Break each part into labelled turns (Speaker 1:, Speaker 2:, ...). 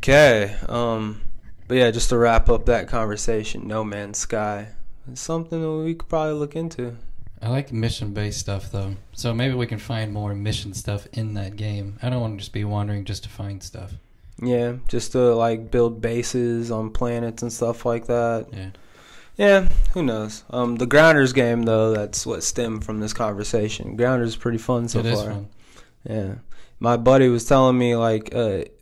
Speaker 1: Okay. But yeah, just to wrap up that conversation, No Man's Sky. It's something that we could probably look into.
Speaker 2: I like mission-based stuff, though. So maybe we can find more mission stuff in that game. I don't want to just be wandering just to find stuff.
Speaker 1: Yeah, just to like build bases on planets and stuff like that.
Speaker 2: Yeah.
Speaker 1: Yeah, who knows? The Grounders game, though, that's what stemmed from this conversation. Grounders is pretty fun so far.
Speaker 2: It is fun.
Speaker 1: Yeah. My buddy was telling me, like,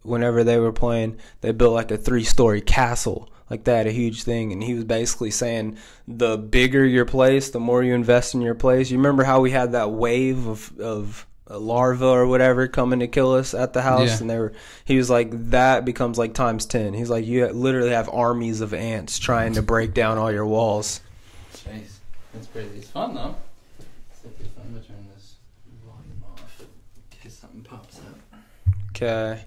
Speaker 1: whenever they were playing, they built, like, a 3-story castle. Like, they had a huge thing. And he was basically saying the bigger your place, the more you invest in your place. You remember how we had that wave of larva or whatever coming to kill us at the house?
Speaker 2: Yeah.
Speaker 1: And he was like, that becomes, like, times 10. He's like, you literally have armies of ants trying to break down all your walls.
Speaker 2: Jeez. That's crazy. It's fun, though. It's fun. I'm going to turn this volume off in case something pops up.
Speaker 1: Okay.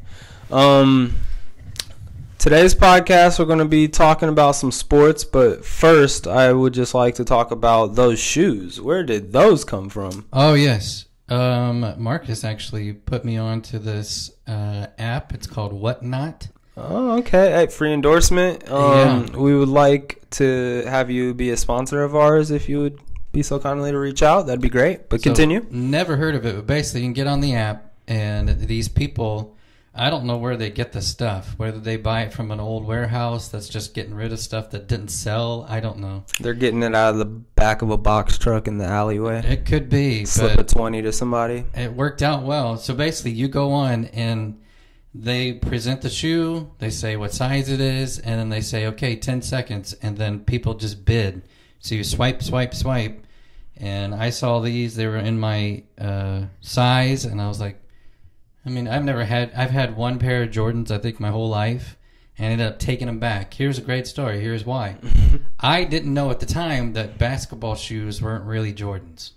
Speaker 1: Today's podcast, we're going to be talking about some sports, but first, I would just like to talk about those shoes. Where did those come from?
Speaker 2: Oh, yes. Marcus actually put me on to this app. It's called Whatnot.
Speaker 1: Oh, okay. Hey, free endorsement.
Speaker 2: Yeah.
Speaker 1: We would like to have you be a sponsor of ours if you would be so kindly to reach out. That'd be great. But continue.
Speaker 2: Never heard of it, but basically you can get on the app, and these people, I don't know where they get the stuff, whether they buy it from an old warehouse that's just getting rid of stuff that didn't sell. I don't know.
Speaker 1: They're getting it out of the back of a box truck in the alleyway.
Speaker 2: It could be.
Speaker 1: Slip a 20 to somebody.
Speaker 2: It worked out well. So basically you go on and they present the shoe, they say what size it is, and then they say, okay, 10 seconds, and then people just bid. So you swipe, and I saw these. They were in my size, and I was like, I mean, I've had one pair of Jordans, I think, my whole life, and ended up taking them back. Here's a great story. Here's why. I didn't know at the time that basketball shoes weren't really Jordans.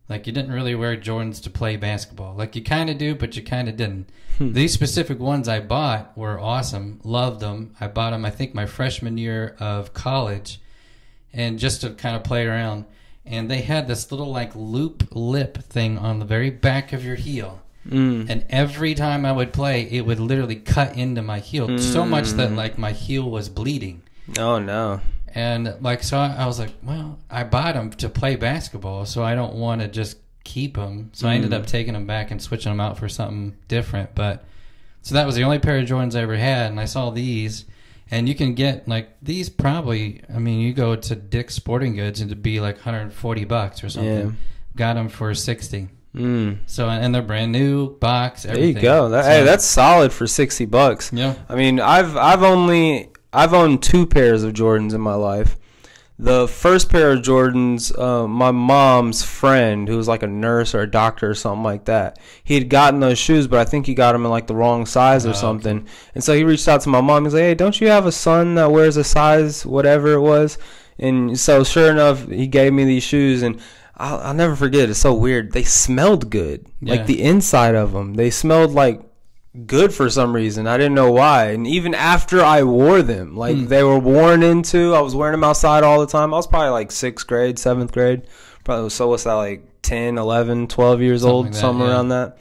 Speaker 2: Like, you didn't really wear Jordans to play basketball. Like, you kind of do, but you kind of didn't. These specific ones I bought were awesome. Loved them. I bought them, I think, my freshman year of college, and just to kind of play around. And they had this little, like, loop lip thing on the very back of your heel. And every time I would play, it would literally cut into my heel. So much that, like, my heel was bleeding.
Speaker 1: Oh, no.
Speaker 2: And, like, so I was like, well, I bought them to play basketball, so I don't want to just keep them. So I ended up taking them back and switching them out for something different. But so that was the only pair of Jordans I ever had, and I saw these. And you can get, like, these probably, I mean, you go to Dick's Sporting Goods and it'd be like $140 or something. Yeah. Got them for $60. So, and they're brand new, box, everything.
Speaker 1: There you go. Hey, that's solid for $60. Yeah. I mean, I've owned 2 pairs of Jordans in my life. The first pair of Jordans, my mom's friend, who was like a nurse or a doctor or something like that, he had gotten those shoes, but I think he got them in like the wrong size or something. Okay. And so he reached out to my mom. He's like, hey, don't you have a son that wears a size whatever it was? And so sure enough, he gave me these shoes, and I'll never forget. It's so weird. They smelled good. Yeah. Like the inside of them. They smelled like good for some reason. I didn't know why. And even after I wore them, like they were worn into, I was wearing them outside all the time. I was probably like 6th grade, 7th grade. Probably, so what's that, like 10, 11, 12 years old, like that, somewhere around that.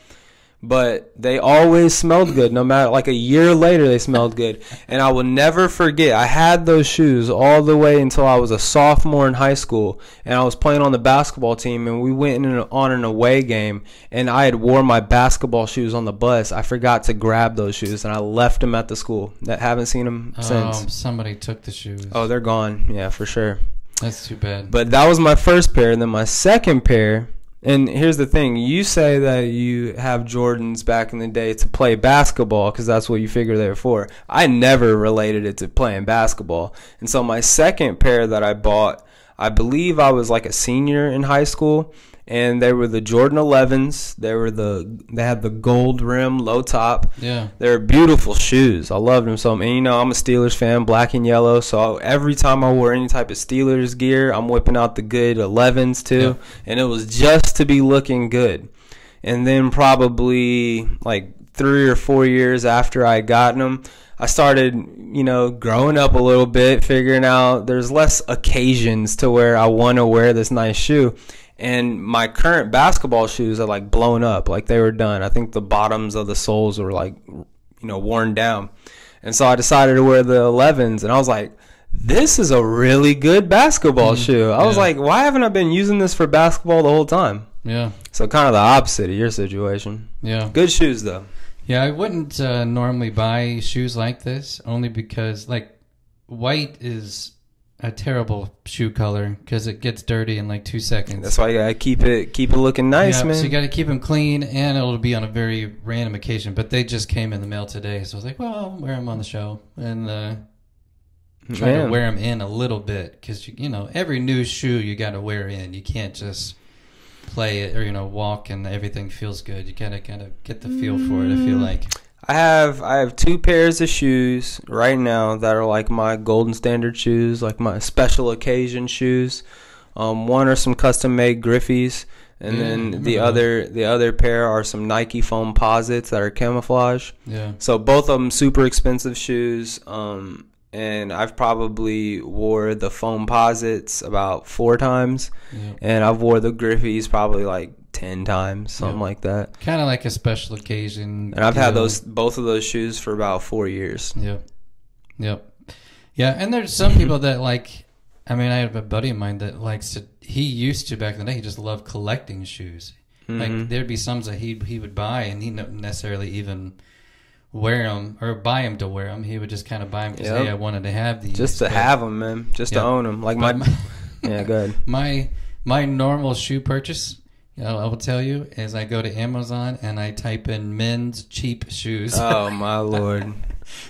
Speaker 1: But they always smelled good. No matter, like a year later, they smelled good. And I will never forget, I had those shoes all the way until I was a sophomore in high school. And I was playing on the basketball team, and we went on an away game. And I had wore my basketball shoes on the bus. I forgot to grab those shoes, and I left them at the school. Haven't seen them since.
Speaker 2: Somebody took the shoes.
Speaker 1: Oh, they're gone. Yeah, for sure.
Speaker 2: That's too bad.
Speaker 1: But that was my first pair. And then my second pair... And here's the thing. You say that you have Jordans back in the day to play basketball because that's what you figure they're for. I never related it to playing basketball. And so my second pair that I bought, I believe I was like a senior in high school, and they were the Jordan 11s. They had the gold rim, low top.
Speaker 2: Yeah.
Speaker 1: They were beautiful shoes. I loved them so much. And, you know, I'm a Steelers fan, black and yellow. So every time I wore any type of Steelers gear, I'm whipping out the good 11s too. Yeah. And it was just to be looking good. And then probably like 3 or 4 years after I got them, I started, you know, growing up a little bit, figuring out there's less occasions to where I want to wear this nice shoe. And my current basketball shoes are like blown up, like they were done. I think the bottoms of the soles were like, you know, worn down. And so I decided to wear the 11s, and I was like, this is a really good basketball shoe. I was like, why haven't I been using this for basketball the whole time?
Speaker 2: Yeah.
Speaker 1: So kind of the opposite of your situation.
Speaker 2: Yeah.
Speaker 1: Good shoes, though.
Speaker 2: Yeah, I wouldn't normally buy shoes like this, only because, like, white is a terrible shoe color because it gets dirty in like 2 seconds.
Speaker 1: That's why you gotta keep it looking nice, man.
Speaker 2: So you got to keep them clean, and it'll be on a very random occasion. But they just came in the mail today, so I was like, well, I'll wear them on the show and try to wear them in a little bit because you know every new shoe you got to wear in. You can't just play it or walk and everything feels good. You gotta get the feel for it. I feel like.
Speaker 1: I have 2 pairs of shoes right now that are like my golden standard shoes, like my special occasion shoes. One are some custom made Griffies, and then the other pair are some Nike foam posits that are camouflage. Yeah. So both of them super expensive shoes. And I've probably wore the foam posits about 4 times, and I've wore the Griffies probably like 10 times, something like that.
Speaker 2: Kind of like a special occasion.
Speaker 1: And I've had both of those shoes for about 4 years.
Speaker 2: Yep. Yeah, and there's some people that like. I mean, I have a buddy of mine that likes to. He used to back in the day. He just loved collecting shoes. Like there'd be some that he would buy, and he not necessarily even wear them or buy them to wear them. He would just kind of buy them because hey, I wanted to have these.
Speaker 1: Just to have them, man. Just to own them. Like yeah, go ahead.
Speaker 2: My normal shoe purchase, I will tell you, is I go to Amazon and I type in men's cheap shoes.
Speaker 1: Oh my Lord.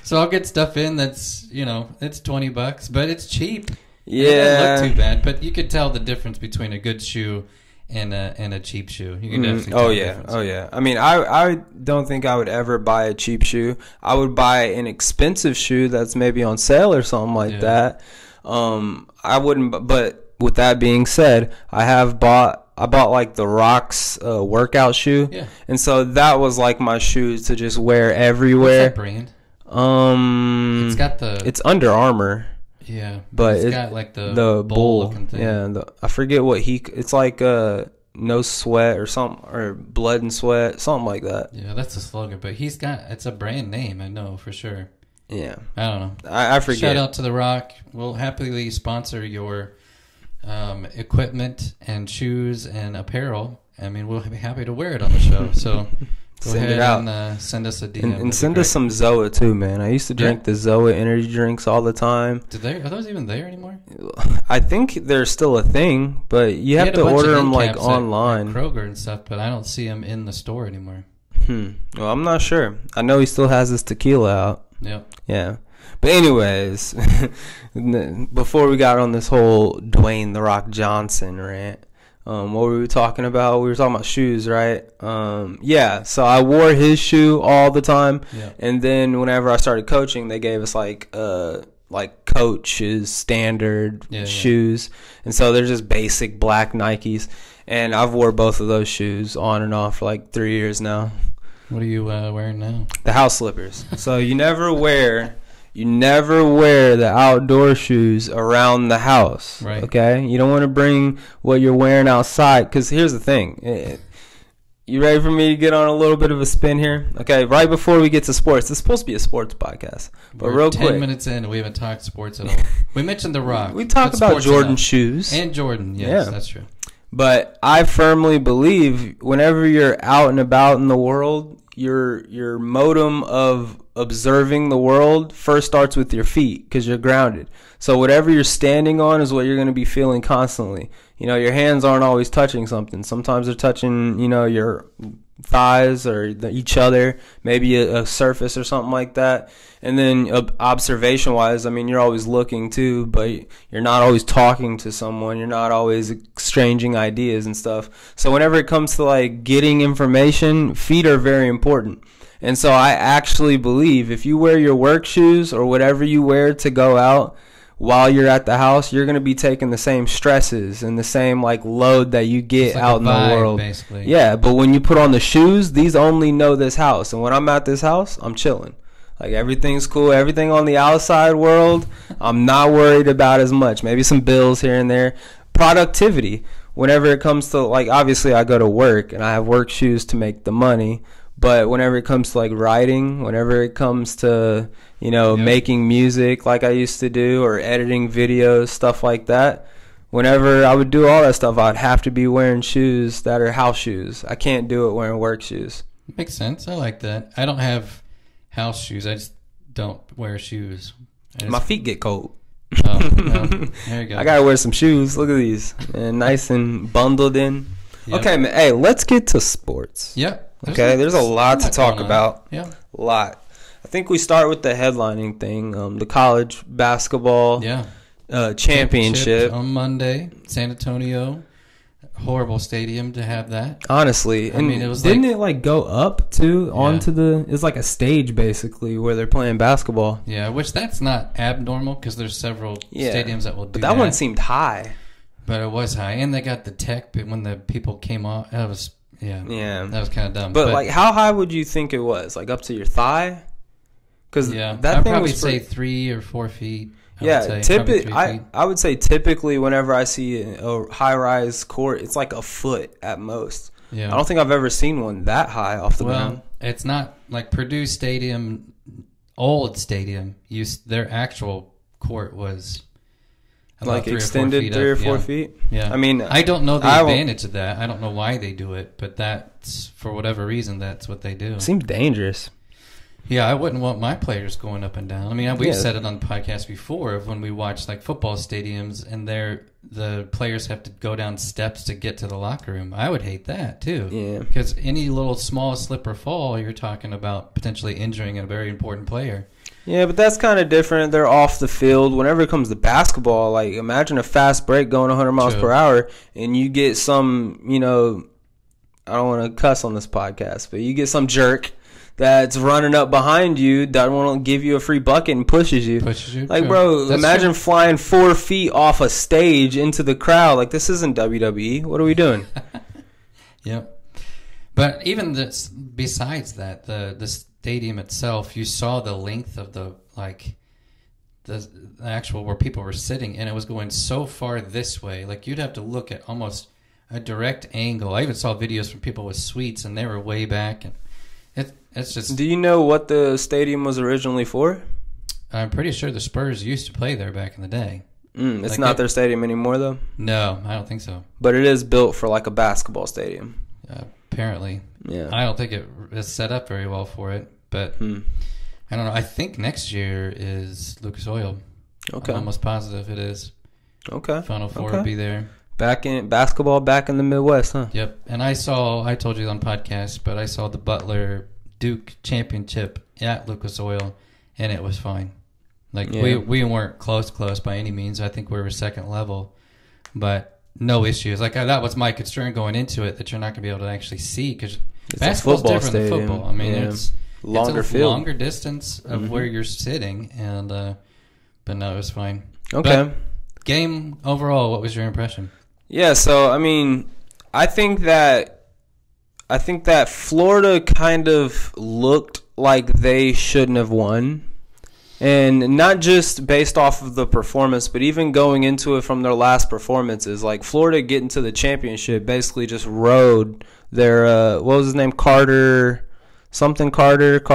Speaker 2: So I'll get stuff in that's it's $20, but it's cheap.
Speaker 1: Yeah,
Speaker 2: it doesn't look too bad, but you could tell the difference between a good shoe and a cheap shoe. You can definitely tell the difference. Oh yeah.
Speaker 1: I mean, I don't think I would ever buy a cheap shoe. I would buy an expensive shoe that's maybe on sale or something like that. I wouldn't. But with that being said, I bought like the Rocks workout shoe, and so that was like my shoes to just wear everywhere.
Speaker 2: What's that brand?
Speaker 1: It's Under Armour.
Speaker 2: Yeah,
Speaker 1: but
Speaker 2: it's got like the bull looking thing.
Speaker 1: Yeah, I forget what it's like. No sweat or something, or blood and sweat, something like that.
Speaker 2: Yeah, that's the slogan. But it's a brand name, I know for sure.
Speaker 1: Yeah,
Speaker 2: I don't know.
Speaker 1: I forget.
Speaker 2: Shout out to The Rock. We'll happily sponsor your equipment and shoes and apparel. I mean, we'll be happy to wear it on the show. So. Go ahead and send us a DM.
Speaker 1: And send us some Zoa too, man. I used to drink the Zoa energy drinks all the time.
Speaker 2: Are those even there anymore?
Speaker 1: I think they're still a thing, but you have to order them like online.
Speaker 2: At Kroger and stuff, but I don't see them in the store anymore.
Speaker 1: Well, I'm not sure. I know he still has his tequila out. Yeah. But anyways, before we got on this whole Dwayne "The Rock" Johnson rant. What were we talking about? We were talking about shoes, right? So I wore his shoe all the time, and then whenever I started coaching, they gave us like coach's standard shoes, and so they're just basic black Nikes, and I've wore both of those shoes on and off for like 3 years now.
Speaker 2: What are you wearing now?
Speaker 1: The house slippers. So you never wear the outdoor shoes around the house,
Speaker 2: right?
Speaker 1: Okay? You don't want to bring what you're wearing outside, because here's the thing. You ready for me to get on a little bit of a spin here? Okay, right before we get to sports. This is supposed to be a sports podcast, but
Speaker 2: we're
Speaker 1: real
Speaker 2: 10
Speaker 1: quick.
Speaker 2: minutes in, and we haven't talked sports at all. We mentioned The Rock.
Speaker 1: We talked about Jordan shoes.
Speaker 2: And Jordan, yes, that's true.
Speaker 1: But I firmly believe whenever you're out and about in the world, your modem of observing the world first starts with your feet, because you're grounded. So whatever you're standing on is what you're going to be feeling constantly. Your hands aren't always touching something. Sometimes they're touching, your thighs or each other, maybe a surface or something like that. And then observation wise, I mean, you're always looking too, but you're not always talking to someone. You're not always exchanging ideas and stuff. So whenever it comes to like getting information, feet are very important. And so I actually believe if you wear your work shoes or whatever you wear to go out while you're at the house, you're going to be taking the same stresses and the same like load that you get out in the world.
Speaker 2: Basically.
Speaker 1: Yeah, but when you put on the shoes, these only know this house. And when I'm at this house, I'm chilling. Like everything's cool. Everything on the outside world, I'm not worried about as much. Maybe some bills here and there. Productivity. Whenever it comes to like, obviously I go to work and I have work shoes to make the money. But whenever it comes to like writing, whenever it comes to, making music like I used to do, or editing videos, stuff like that, whenever I would do all that stuff, I'd have to be wearing shoes that are house shoes. I can't do it wearing work shoes.
Speaker 2: Makes sense. I like that. I don't have house shoes. I just don't wear shoes.
Speaker 1: My feet get cold.
Speaker 2: Oh, no. There you go.
Speaker 1: I gotta wear some shoes. Look at these, and nice and bundled in. Yep. Okay, man. Hey, let's get to sports.
Speaker 2: Yep.
Speaker 1: There's a lot to talk about.
Speaker 2: Yeah.
Speaker 1: A lot. I think we start with the headlining thing. The college basketball championship
Speaker 2: on Monday, San Antonio. Horrible stadium to have that.
Speaker 1: Honestly, I mean, it was didn't it go up too onto the? It's like a stage basically where they're playing basketball.
Speaker 2: Yeah, which that's not abnormal because there's several stadiums that will do that.
Speaker 1: But that one seemed high.
Speaker 2: But it was high, and they got the tech. But when the people came off, that was that was kind of dumb.
Speaker 1: But like, how high would you think it was? Like up to your thigh? Because
Speaker 2: that I'd thing probably say 3 or 4 feet.
Speaker 1: I would say typically whenever I see a high-rise court, it's like a foot at most. Yeah. I don't think I've ever seen one that high off the ground.
Speaker 2: It's not like Purdue Stadium, old stadium. Their actual court was
Speaker 1: like extended 3 or 4 feet.
Speaker 2: Yeah.
Speaker 1: I mean,
Speaker 2: I don't know the advantage of that. I don't know why they do it, but that's for whatever reason that's what they do.
Speaker 1: It seems dangerous.
Speaker 2: Yeah, I wouldn't want my players going up and down. I mean, we've said it on the podcast before of when we watch like football stadiums and the players have to go down steps to get to the locker room. I would hate that too.
Speaker 1: Yeah.
Speaker 2: Because any little small slip or fall, you're talking about potentially injuring a very important player.
Speaker 1: Yeah, but that's kind of different. They're off the field. Whenever it comes to basketball, like imagine a fast break going 100 miles per hour and you get some, I don't want to cuss on this podcast, but you get some jerk that's running up behind you that want to give you a free bucket and pushes you. Like, bro, imagine flying 4 feet off a stage into the crowd. Like, this isn't WWE. What are we doing?
Speaker 2: Yep. But even besides that, the stadium itself, you saw the length of the actual where people were sitting, and it was going so far this way. Like, you'd have to look at almost a direct angle. I even saw videos from people with suites, and they were way back, and it's just.
Speaker 1: Do you know what the stadium was originally for?
Speaker 2: I'm pretty sure the Spurs used to play there back in the day.
Speaker 1: It's not their stadium anymore, though?
Speaker 2: No, I don't think so.
Speaker 1: But it is built for like a basketball stadium.
Speaker 2: Apparently.
Speaker 1: Yeah.
Speaker 2: I don't think it is set up very well for it, but I don't know. I think next year is Lucas Oil.
Speaker 1: Okay.
Speaker 2: I'm almost positive it is.
Speaker 1: Okay.
Speaker 2: Final Four will be there.
Speaker 1: Back in basketball, back in the Midwest, huh?
Speaker 2: Yep. And I told you on podcast, but I saw the Butler Duke championship at Lucas Oil, and it was fine. Like we weren't close by any means. I think we were second level, but no issues. Like that was my concern going into it, that you're not going to be able to actually see, because basketball's different than football. I mean, it's a longer distance of where you're sitting, and but no, it was fine.
Speaker 1: Okay.
Speaker 2: But game overall, what was your impression?
Speaker 1: Yeah, so I mean, I think that Florida kind of looked like they shouldn't have won. And not just based off of the performance, but even going into it from their last performances. Like, Florida getting to the championship basically just rode their, what was his name? Carter
Speaker 2: Jr., something like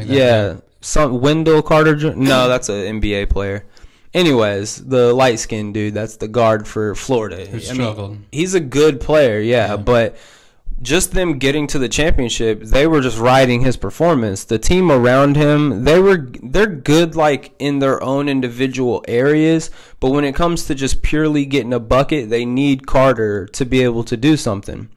Speaker 2: that.
Speaker 1: Yeah, Wendell Carter Jr. No, that's an NBA player. Anyways, the light-skinned dude, that's the guard for Florida.
Speaker 2: Who struggled.
Speaker 1: He's a good player, yeah, but just them getting to the championship, they were just riding his performance. The team around him, they're good like in their own individual areas, but when it comes to just purely getting a bucket, they need Carter to be able to do something.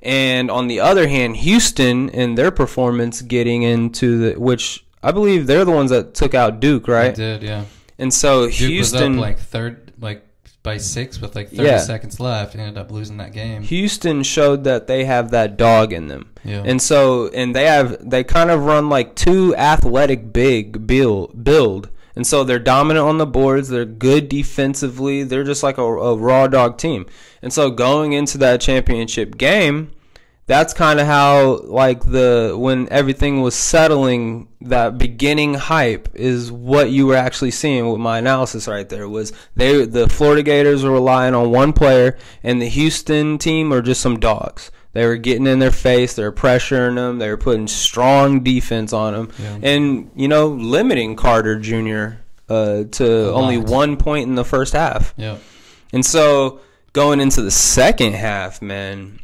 Speaker 1: And on the other hand, Houston and their performance getting into which I believe they're the ones that took out Duke, right?
Speaker 2: They did, yeah.
Speaker 1: And so
Speaker 2: Duke
Speaker 1: Houston
Speaker 2: was up by 6 with 30 seconds left, and ended up losing that game.
Speaker 1: Houston showed that they have that dog in them.
Speaker 2: Yeah.
Speaker 1: And so they kind of run like two athletic big build. And so they're dominant on the boards, they're good defensively, they're just like a raw dog team. And so going into that championship game, that's kind of how like when everything was settling, that beginning hype is what you were actually seeing with my analysis right there. Was the Florida Gators were relying on one player, and the Houston team are just some dogs. They were getting in their face. They were pressuring them. They were putting strong defense on them. Yeah. And, limiting Carter Jr. To only 1 point in the first half.
Speaker 2: Yeah.
Speaker 1: And so going into the second half, man,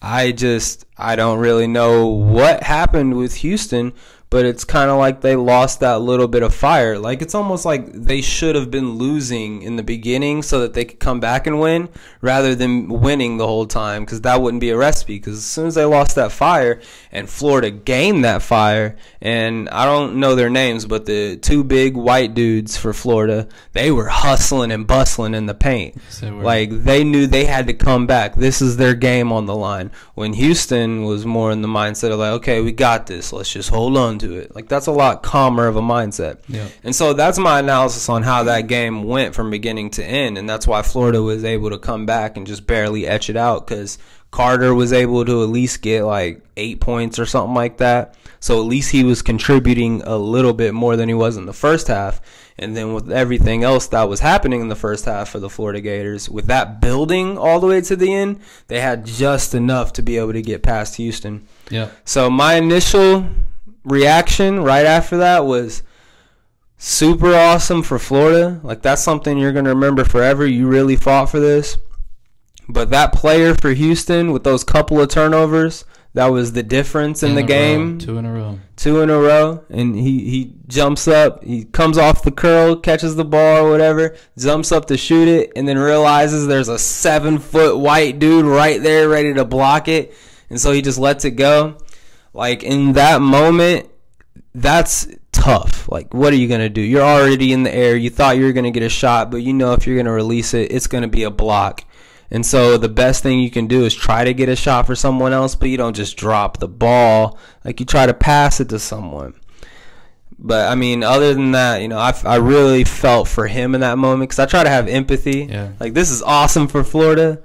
Speaker 1: I don't really know what happened with Houston, but it's kind of like they lost that little bit of fire. Like, it's almost like they should have been losing in the beginning so that they could come back and win rather than winning the whole time, because that wouldn't be a recipe. Because as soon as they lost that fire and Florida gained that fire, and I don't know their names, but the two big white dudes for Florida, they were hustling and bustling in the paint. Like, they knew they had to come back. This is their game on the line. When Houston was more in the mindset of like, okay, we got this. Let's just hold on to it. Like, that's a lot calmer of a mindset.
Speaker 2: Yeah.
Speaker 1: And so that's my analysis on how that game went from beginning to end, and that's why Florida was able to come back and just barely etch it out, because Carter was able to at least get like 8 points or something like that. So at least he was contributing a little bit more than he was in the first half. And then with everything else that was happening in the first half for the Florida Gators, with that building all the way to the end, they had just enough to be able to get past Houston.
Speaker 2: Yeah.
Speaker 1: So my initial reaction right after that was super awesome for Florida. Like, that's something you're going to remember forever. You really fought for this. But that player for Houston with those couple of turnovers, that was the difference in the game.
Speaker 2: 2 in a row.
Speaker 1: 2 in a row. And he jumps up. He comes off the curl, catches the ball or whatever, jumps up to shoot it, and then realizes there's a 7-foot white dude right there ready to block it. And so he just lets it go. Like, in that moment, that's tough. Like, what are you going to do? You're already in the air. You thought you were going to get a shot, but if you're going to release it, it's going to be a block. And so the best thing you can do is try to get a shot for someone else, but you don't just drop the ball. Like, you try to pass it to someone. But, I mean, other than that, I really felt for him in that moment, because I try to have empathy.
Speaker 2: Yeah.
Speaker 1: Like, this is awesome for Florida.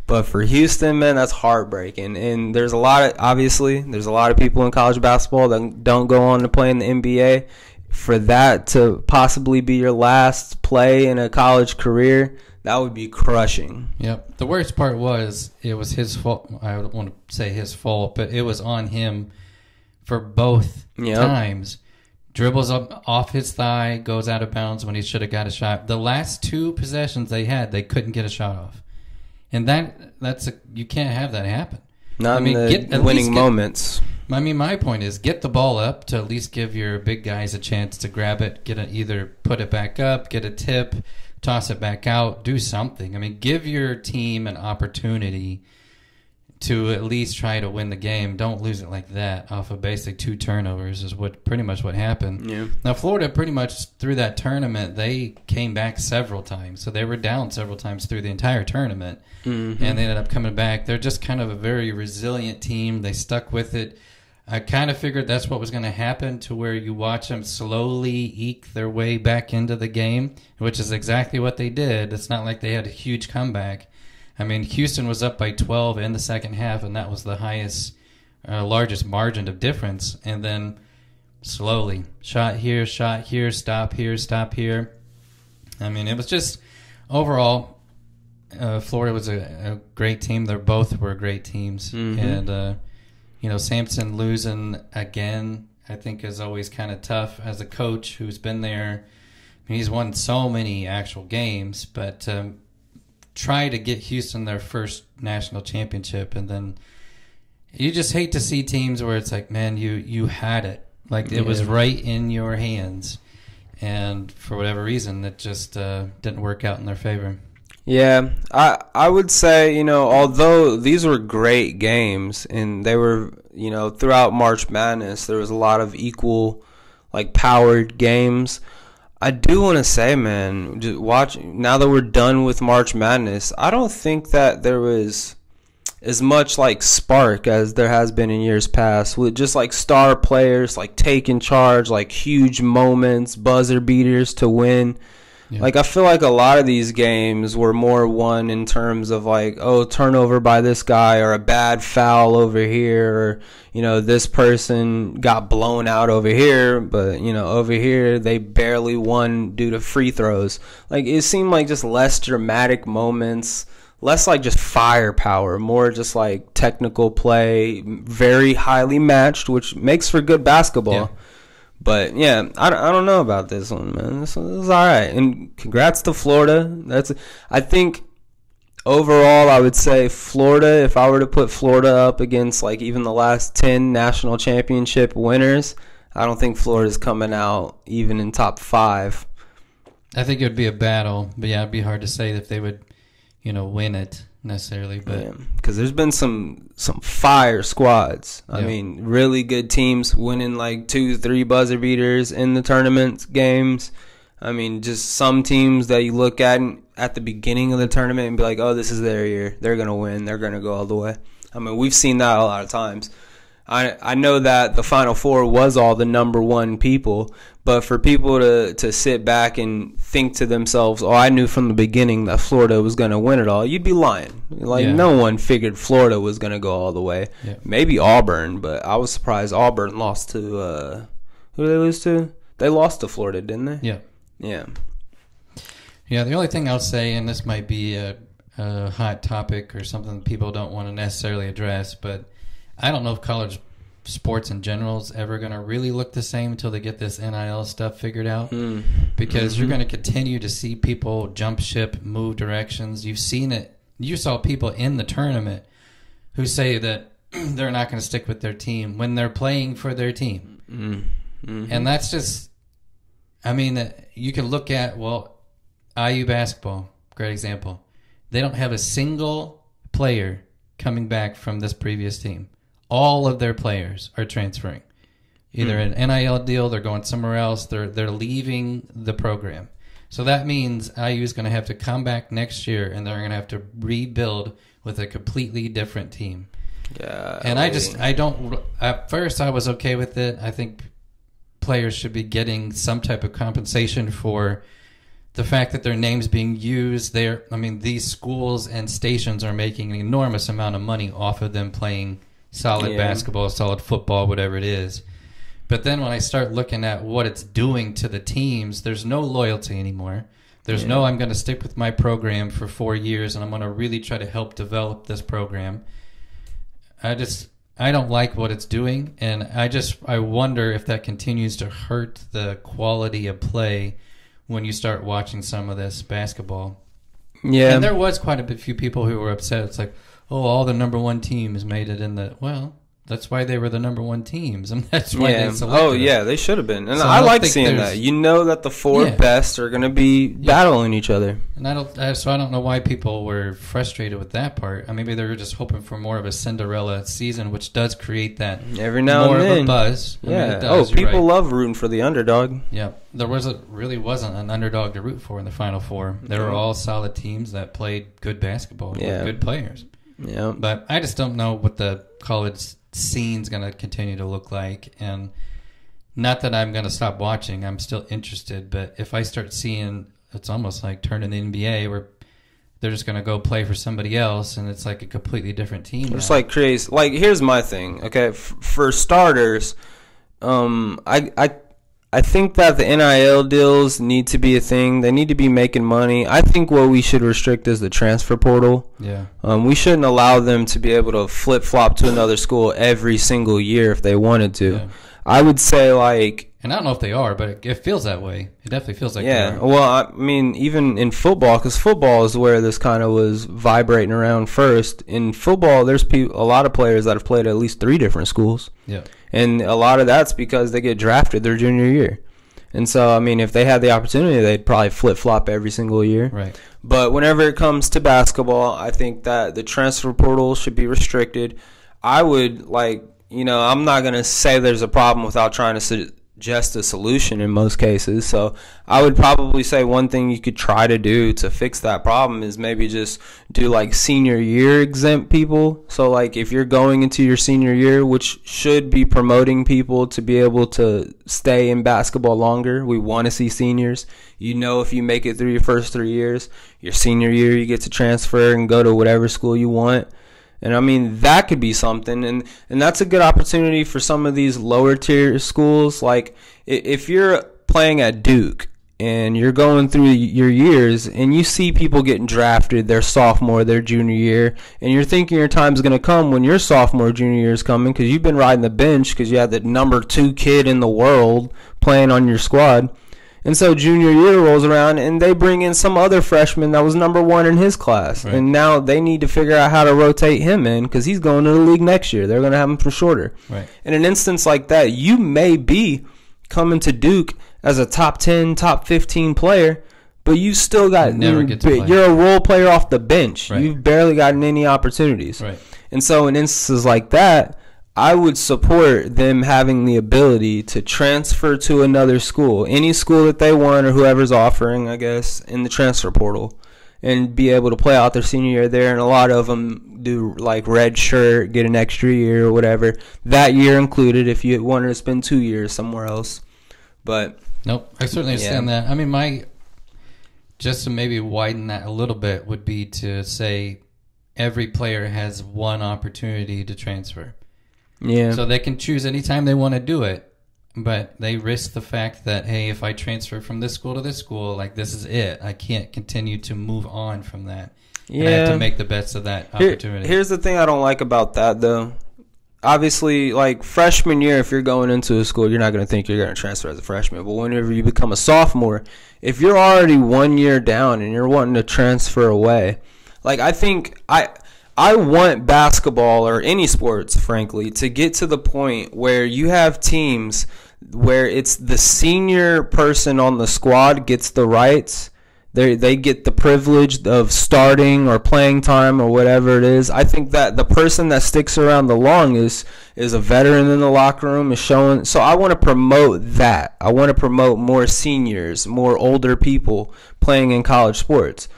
Speaker 1: But for Houston, man, that's heartbreaking. And there's a lot of people in college basketball that don't go on to play in the NBA. For that to possibly be your last play in a college career, that would be crushing.
Speaker 2: Yep. The worst part was it was his fault. I don't want to say his fault, but it was on him for both times. Dribbles up off his thigh, goes out of bounds when he should have got a shot. The last 2 possessions they had, they couldn't get a shot off. And you can't have that happen.
Speaker 1: Not in the winning moments.
Speaker 2: My point is, get the ball up to at least give your big guys a chance to grab it, either put it back up, get a tip, toss it back out, do something. Give your team an opportunity to at least try to win the game. Don't lose it like that off of basically 2 turnovers is pretty much what happened.
Speaker 1: Yeah.
Speaker 2: Now, Florida pretty much through that tournament, they came back several times. So they were down several times through the entire tournament.
Speaker 1: Mm-hmm.
Speaker 2: And they ended up coming back. They're just kind of a very resilient team. They stuck with it. I kind of figured that's what was going to happen, to where you watch them slowly eke their way back into the game, which is exactly what they did. It's not like they had a huge comeback. Houston was up by 12 in the second half, and that was the largest margin of difference. And then slowly, shot here, stop here, stop here. It was just, overall, Florida was a great team. They both were great teams.
Speaker 1: Mm-hmm.
Speaker 2: And, Sampson losing again, I think, is always kind of tough as a coach who's been there. He's won so many actual games, but try to get Houston their first national championship, and then you just hate to see teams where it's like, man, you had it. Like, it was right in your hands, and for whatever reason, it just didn't work out in their favor.
Speaker 1: Yeah, I would say, although these were great games, and they were, throughout March Madness, there was a lot of equal, powered games. I do want to say, man, just now that we're done with March Madness, I don't think that there was as much spark as there has been in years past, with just star players taking charge, huge moments, buzzer beaters to win. Yeah. I feel like a lot of these games were more won in terms of turnover by this guy, or a bad foul over here, or this person got blown out over here, but over here they barely won due to free throws. It seemed like just less dramatic moments, less like just firepower, more just like technical play, very highly matched, which makes for good basketball. Yeah. But yeah, I don't know about this one, man. This is all right, and congrats to Florida. I think overall, I would say Florida. If I were to put Florida up against like even the last 10 national championship winners, I don't think Florida's coming out even in top 5.
Speaker 2: I think it would be a battle, but yeah, it'd be hard to say if they would, win it necessarily. But
Speaker 1: because there's been some fire squads. I mean, really good teams winning like 2-3 buzzer beaters in the tournament games. I mean, just some teams that you look at the beginning of the tournament and be like, oh, this is their year. They're gonna win. They're gonna go all the way. I mean, we've seen that a lot of times. I know that the Final Four was all the number 1 people, but for people to sit back and think to themselves, oh, I knew from the beginning that Florida was going to win it all, you'd be lying. Like, no one figured Florida was going to go all the way. Yeah. Maybe Auburn, but I was surprised Auburn lost to, who did they lose to? They lost to Florida, didn't they?
Speaker 2: Yeah.
Speaker 1: Yeah.
Speaker 2: Yeah, the only thing I'll say, and this might be a hot topic or something people don't want to necessarily address, but I don't know if college sports in general is ever going to really look the same until they get this NIL stuff figured out. Because you're going to continue to see people jump ship, move directions. You've seen it. You saw people in the tournament who say that they're not going to stick with their team when they're playing for their team. And that's just, I mean, you can look at, IU basketball, great example. They don't have a single player coming back from this previous team. All of their players are transferring. Either an NIL deal, they're going somewhere else, they're leaving the program. So that means IU is going to have to come back next year and they're going to have to rebuild with a completely different team. Yeah. And at first I was okay with it. I think players should be getting some type of compensation for the fact that their name's being used. These schools and stations are making an enormous amount of money off of them playing solid basketball, solid football, whatever it is. But then when I start looking at what it's doing to the teams, there's no loyalty anymore. There's no, I'm going to stick with my program for 4 years and I'm going to really try to help develop this program. I don't like what it's doing, and I wonder if that continues to hurt the quality of play when you start watching some of this basketball. Yeah. And there was quite a few people who were upset. It's like, oh, all the number 1 teams made it in the... Well, that's why they were the number 1 teams. And that's why they selected
Speaker 1: Oh, yeah, they should have been. And so I like seeing that. You know that the 4 best are going to be battling each other.
Speaker 2: And I don't know why people were frustrated with that part. Maybe they were just hoping for more of a Cinderella season, which does create that
Speaker 1: every now and then.
Speaker 2: More of a buzz.
Speaker 1: Yeah. People love rooting for the underdog.
Speaker 2: Yeah. There really wasn't an underdog to root for in the Final Four. They were all solid teams that played good basketball with good players.
Speaker 1: Yeah.
Speaker 2: But I just don't know what the college scene's going to continue to look like. And not that I'm going to stop watching. I'm still interested. But if I start seeing, it's almost like turning the NBA where they're just going to go play for somebody else and it's like a completely different team.
Speaker 1: It's like crazy. Like, here's my thing. Okay, for starters, I think that the NIL deals need to be a thing. They need to be making money. I think what we should restrict is the transfer portal.
Speaker 2: Yeah.
Speaker 1: We shouldn't allow them to be able to flip-flop to another school every single year if they wanted to. Yeah. I would say, like...
Speaker 2: And I don't know if they are, but it feels that way. It definitely feels like
Speaker 1: they are. Well, I mean, even in football, because football is where this kind of was vibrating around first. In football, there's a lot of players that have played at least 3 different schools.
Speaker 2: Yeah.
Speaker 1: And a lot of that's because they get drafted their junior year. And so, I mean, if they had the opportunity, they'd probably flip-flop every single year.
Speaker 2: Right.
Speaker 1: But whenever it comes to basketball, I think that the transfer portal should be restricted. I would, I'm not going to say there's a problem without trying to suggest a solution in most cases. So I would probably say one thing you could try to do to fix that problem is maybe just do senior year exempt people. So if you're going into your senior year, which should be promoting people to be able to stay in basketball longer. We want to see seniors. If you make it through your first 3 years, your senior year you get to transfer and go to whatever school you want. And I mean, that could be something, and that's a good opportunity for some of these lower tier schools. Like, if you're playing at Duke, and you're going through your years and you see people getting drafted their sophomore, their junior year, and you're thinking your time's going to come when your sophomore, junior year is coming because you've been riding the bench because you had the number 2 kid in the world playing on your squad. And so junior year rolls around and they bring in some other freshman that was number 1 in his class. Right. And now they need to figure out how to rotate him in because he's going to the league next year. They're going to have him for shorter. Right. In an instance like that, you may be coming to Duke as a top 10, top 15 player, but you still got you're a role player off the bench. Right. You've barely gotten any opportunities. Right. And so in instances like that, I would support them having the ability to transfer to another school, any school that they want or whoever's offering, I guess, in the transfer portal, and be able to play out their senior year there. And a lot of them do like red shirt, get an extra year or whatever, that year included if you wanted to spend 2 years somewhere else. But
Speaker 2: nope, I certainly understand that. I mean, just to maybe widen that a little bit would be to say every player has one opportunity to transfer. Yeah. So they can choose anytime they want to do it, but they risk the fact that, hey, if I transfer from this school to this school, like this is it. I can't continue to move on from that. Yeah. And I have to make the best of that opportunity.
Speaker 1: Here's the thing I don't like about that, though. Obviously, like freshman year, if you're going into a school, you're not going to think you're going to transfer as a freshman. But whenever you become a sophomore, if you're already 1 year down and you're wanting to transfer away, like I think I want basketball or any sports, frankly, to get to the point where you have teams where it's the senior person on the squad gets the rights. They get the privilege of starting or playing time or whatever it is. I think that the person that sticks around the longest is a veteran in the locker room, is showing. So I want to promote that. I want to promote more seniors, more older people playing in college sports.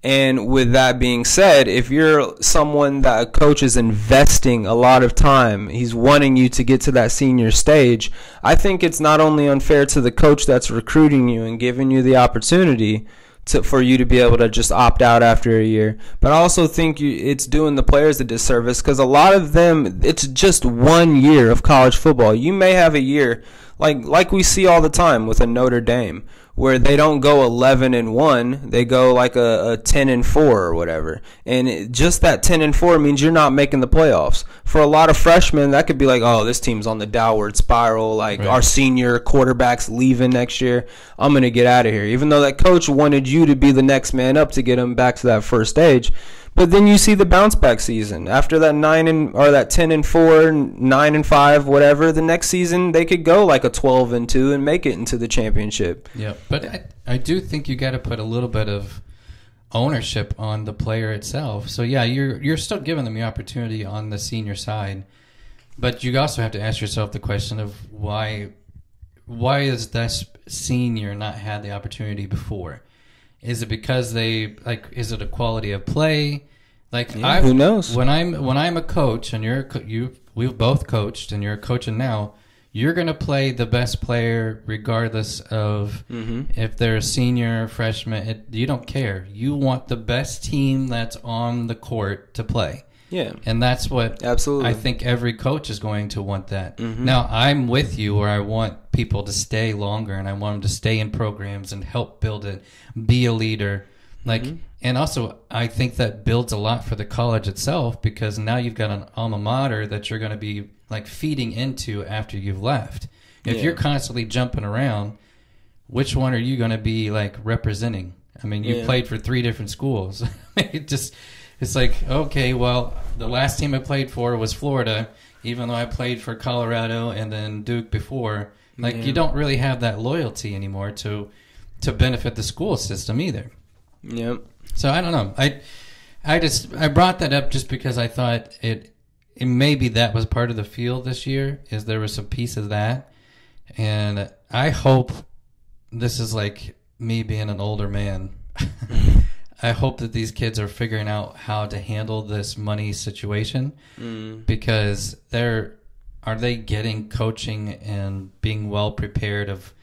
Speaker 1: And with that being said, if you're someone that a coach is investing a lot of time, he's wanting you to get to that senior stage, I think it's not only unfair to the coach that's recruiting you and giving you the opportunity for you to be able to just opt out after a year, but I also think it's doing the players a disservice because a lot of them, it's just 1 year of college football. You may have a year like we see all the time with a Notre Dame, where they don't go 11-1, they go like a 10-4 or whatever. And just that 10-4 means you're not making the playoffs. For a lot of freshmen, that could be like, oh, this team's on the downward spiral. Like our senior quarterback's leaving next year. I'm going to get out of here. Even though that coach wanted you to be the next man up to get him back to that first stage. But then you see the bounce back season after that 10-4, 9-5, whatever. The next season they could go like a 12-2 and make it into the championship.
Speaker 2: Yeah, but I do think you got to put a little bit of ownership on the player itself. So yeah, you're still giving them the opportunity on the senior side, but you also have to ask yourself the question of why is this senior not had the opportunity before? Is it because is it a quality of play? Who knows? When I'm a coach and we've both coached and you're coaching now, you're going to play the best player regardless of if they're a senior or freshman. You don't care. You want the best team that's on the court to play. Yeah. And that's what absolutely I think every coach is going to want that. Now, I'm with you where I want people to stay longer and I want them to stay in programs and help build it, be a leader. And also I think that builds a lot for the college itself because now you've got an alma mater that you're going to be feeding into after you've left. If you're constantly jumping around, which one are you going to be representing? I mean, you played for 3 different schools. It's like, okay, well, the last team I played for was Florida, even though I played for Colorado and then Duke before. You don't really have that loyalty anymore to benefit the school system either. Yep. So I don't know. I brought that up just because I thought it maybe that was part of the field this year, is there was a piece of that. And I hope this is me being an older man. I hope that these kids are figuring out how to handle this money situation because are they getting coaching and being well prepared of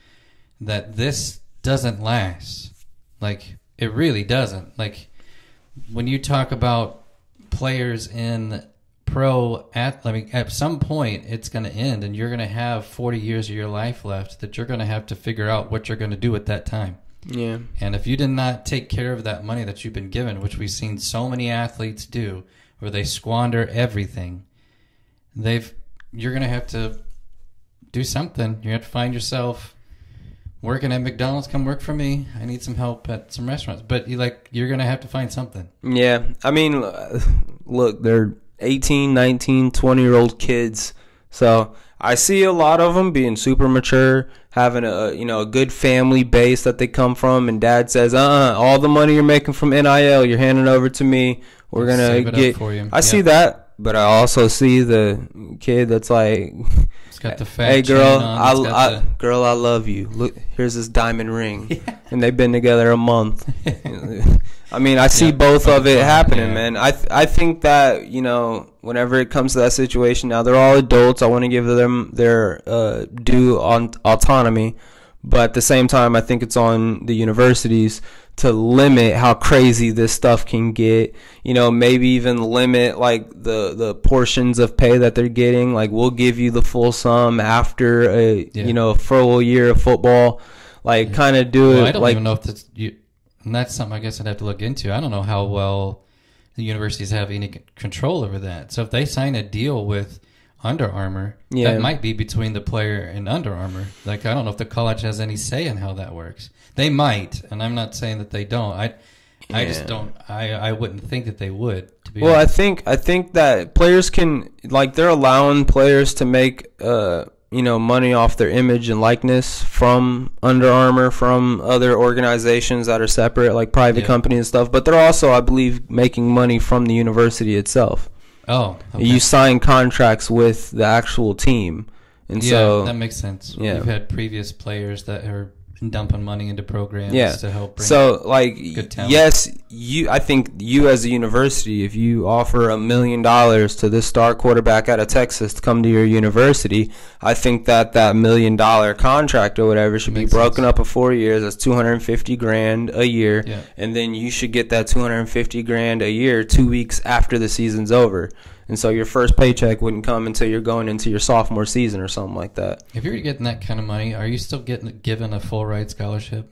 Speaker 2: that this doesn't last. It really doesn't. When you talk about players in pro at some point it's going to end and you're going to have 40 years of your life left that you're going to have to figure out what you're going to do at that time.
Speaker 1: Yeah.
Speaker 2: And if you did not take care of that money that you've been given, which we've seen so many athletes do, where they squander everything, you're going to have to do something. You have to find yourself working at McDonald's. Come work for me. I need some help at some restaurants. But you're going to have to find something.
Speaker 1: Yeah. I mean, look, they're 18, 19, 20-year-old kids. So I see a lot of them being super mature, having a good family base that they come from, and dad says, all the money you're making from NIL, you're handing over to me. We're going to get for you. I see that, but I also see the kid that's like,
Speaker 2: it's got the fat
Speaker 1: hey girl,
Speaker 2: girl,
Speaker 1: I love you. Look, here's this diamond ring. And they've been together a month. I mean, I see both of it happening, man. I think that, whenever it comes to that situation, now they're all adults. I want to give them their due on autonomy. But at the same time, I think it's on the universities to limit how crazy this stuff can get. Maybe even limit like the portions of pay that they're getting. Like, we'll give you the full sum after a full year of football. Like, kind of do it.
Speaker 2: I don't even know if that's and that's something I guess I'd have to look into. I don't know how well the universities have any control over that. So if they sign a deal with Under Armour, that might be between the player and Under Armour. Like, I don't know if the college has any say in how that works. They might, and I'm not saying that they don't. I just don't. I wouldn't think that they would. To be honest.
Speaker 1: I think that players can, like, they're allowing players to make money off their image and likeness from Under Armour, from other organizations that are separate, like private companies and stuff. But they're also, I believe, making money from the university itself.
Speaker 2: Oh, okay.
Speaker 1: You sign contracts with the actual team, and so
Speaker 2: that makes sense.
Speaker 1: Yeah,
Speaker 2: we've had previous players that are dumping money into programs to help bring good talent.
Speaker 1: Yes, I think you as a university, if you offer $1 million to this star quarterback out of Texas to come to your university, I think that $1 million contract or whatever should be broken up in 4 years. That's $250,000 a year, and then you should get that $250,000 a year 2 weeks after the season's over. And so your first paycheck wouldn't come until you're going into your sophomore season or something like that.
Speaker 2: If you're getting that kind of money, are you still given a full ride scholarship?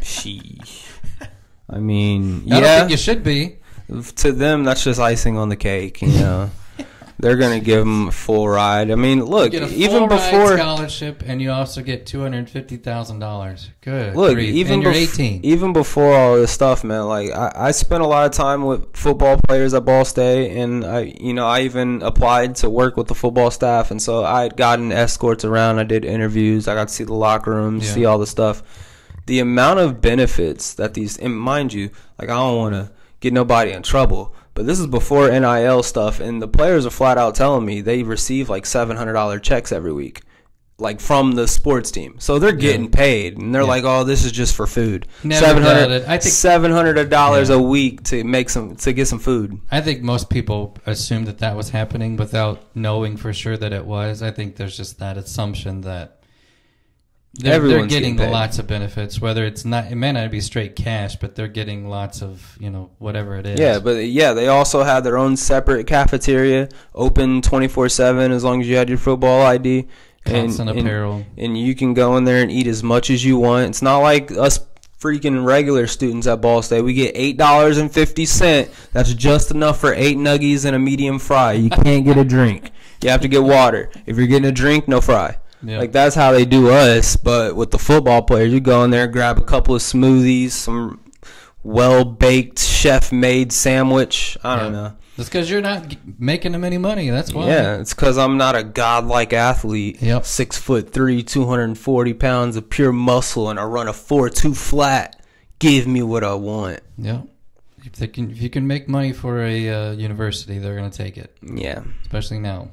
Speaker 1: Sheesh. I mean,
Speaker 2: I don't think you should be.
Speaker 1: To them, that's just icing on the cake, They're going to give them a full ride. I mean, look,
Speaker 2: you get a
Speaker 1: even
Speaker 2: full
Speaker 1: before
Speaker 2: ride scholarship, and you also get $250,000. Good.
Speaker 1: Look,
Speaker 2: grief.
Speaker 1: even
Speaker 2: and you're 18.
Speaker 1: Even before all this stuff, man. Like, I spent a lot of time with football players at Ball State, and I even applied to work with the football staff, and so I had gotten escorts around. I did interviews. I got to see the locker rooms, see all the stuff. The amount of benefits that and mind you, like, I don't want to get nobody in trouble. But this is before NIL stuff, and the players are flat out telling me they receive like $700 checks every week, like from the sports team. So they're getting paid, and they're like, "Oh, this is just for food." $700 a week to get some food.
Speaker 2: I think most people assumed that was happening without knowing for sure that it was. I think there's just that assumption that they're getting lots of benefits, whether it may not be straight cash, but they're getting lots of, whatever it is.
Speaker 1: Yeah, but they also had their own separate cafeteria, open 24/7 as long as you had your football ID.
Speaker 2: Constant apparel.
Speaker 1: And you can go in there and eat as much as you want. It's not like us freaking regular students at Ball State. We get $8.50. That's just enough for 8 nuggies and a medium fry. You can't get a drink. You have to get water. If you're getting a drink, no fry. Yep. Like, that's how they do us. But with the football players, you go in there, grab a couple of smoothies, some well-baked, chef-made sandwich. I don't know.
Speaker 2: That's because you're not making them any money. That's why.
Speaker 1: Yeah, it's because I'm not a godlike athlete. 6'3", 240 pounds of pure muscle, and I run a 4.2 flat. Give me what I want.
Speaker 2: Yeah. If you can make money for a university, they're going to take it.
Speaker 1: Yeah.
Speaker 2: Especially now.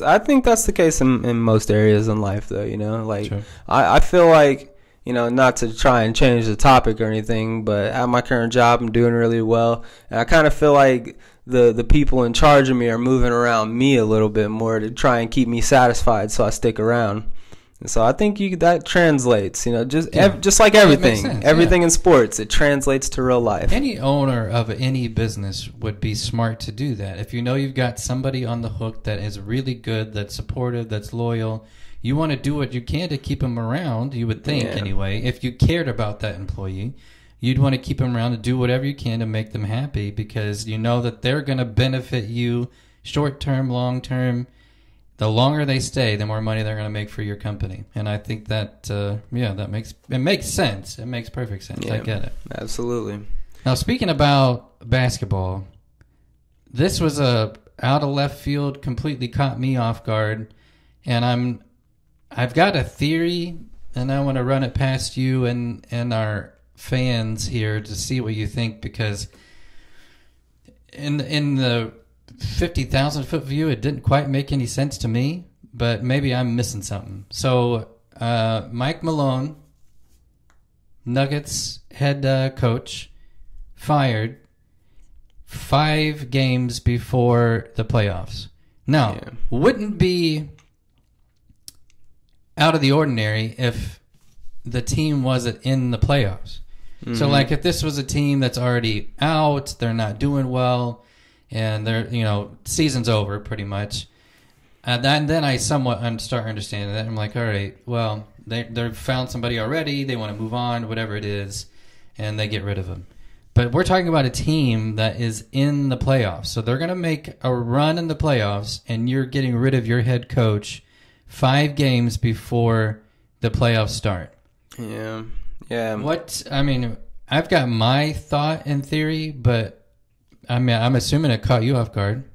Speaker 1: I think that's the case in most areas in life, though. Like, sure. I feel like, not to try and change the topic or anything, but at my current job, I'm doing really well, and I kind of feel like the people in charge of me are moving around me a little bit more to try and keep me satisfied, so I stick around. And so I think that translates, just like everything. Everything in sports, it translates to real life.
Speaker 2: Any owner of any business would be smart to do that. If you've got somebody on the hook that is really good, that's supportive, that's loyal, you want to do what you can to keep them around, you would think anyway. If you cared about that employee, you'd want to keep them around to do whatever you can to make them happy because you know that they're going to benefit you short-term, long-term. The longer they stay, the more money they're going to make for your company. And I think that, that makes sense. It makes perfect sense. I get it.
Speaker 1: Absolutely.
Speaker 2: Now, speaking about basketball, this was a out of left field, completely caught me off guard. And I've got a theory, and I want to run it past you and our fans here to see what you think, because in the 50,000 foot view, it didn't quite make any sense to me, but maybe I'm missing something. So, Mike Malone, Nuggets head coach, fired 5 games before the playoffs. Now, wouldn't be out of the ordinary if the team wasn't in the playoffs. Mm-hmm. So, like, if this was a team that's already out, they're not doing well, and they're, season's over pretty much. And then I somewhat start understanding that. I'm like, all right, well, they've found somebody already. They want to move on, whatever it is, and they get rid of them. But we're talking about a team that is in the playoffs. So they're going to make a run in the playoffs, and you're getting rid of your head coach 5 games before the playoffs start.
Speaker 1: Yeah.
Speaker 2: I've got my thought and theory, but I'm assuming it caught you off guard.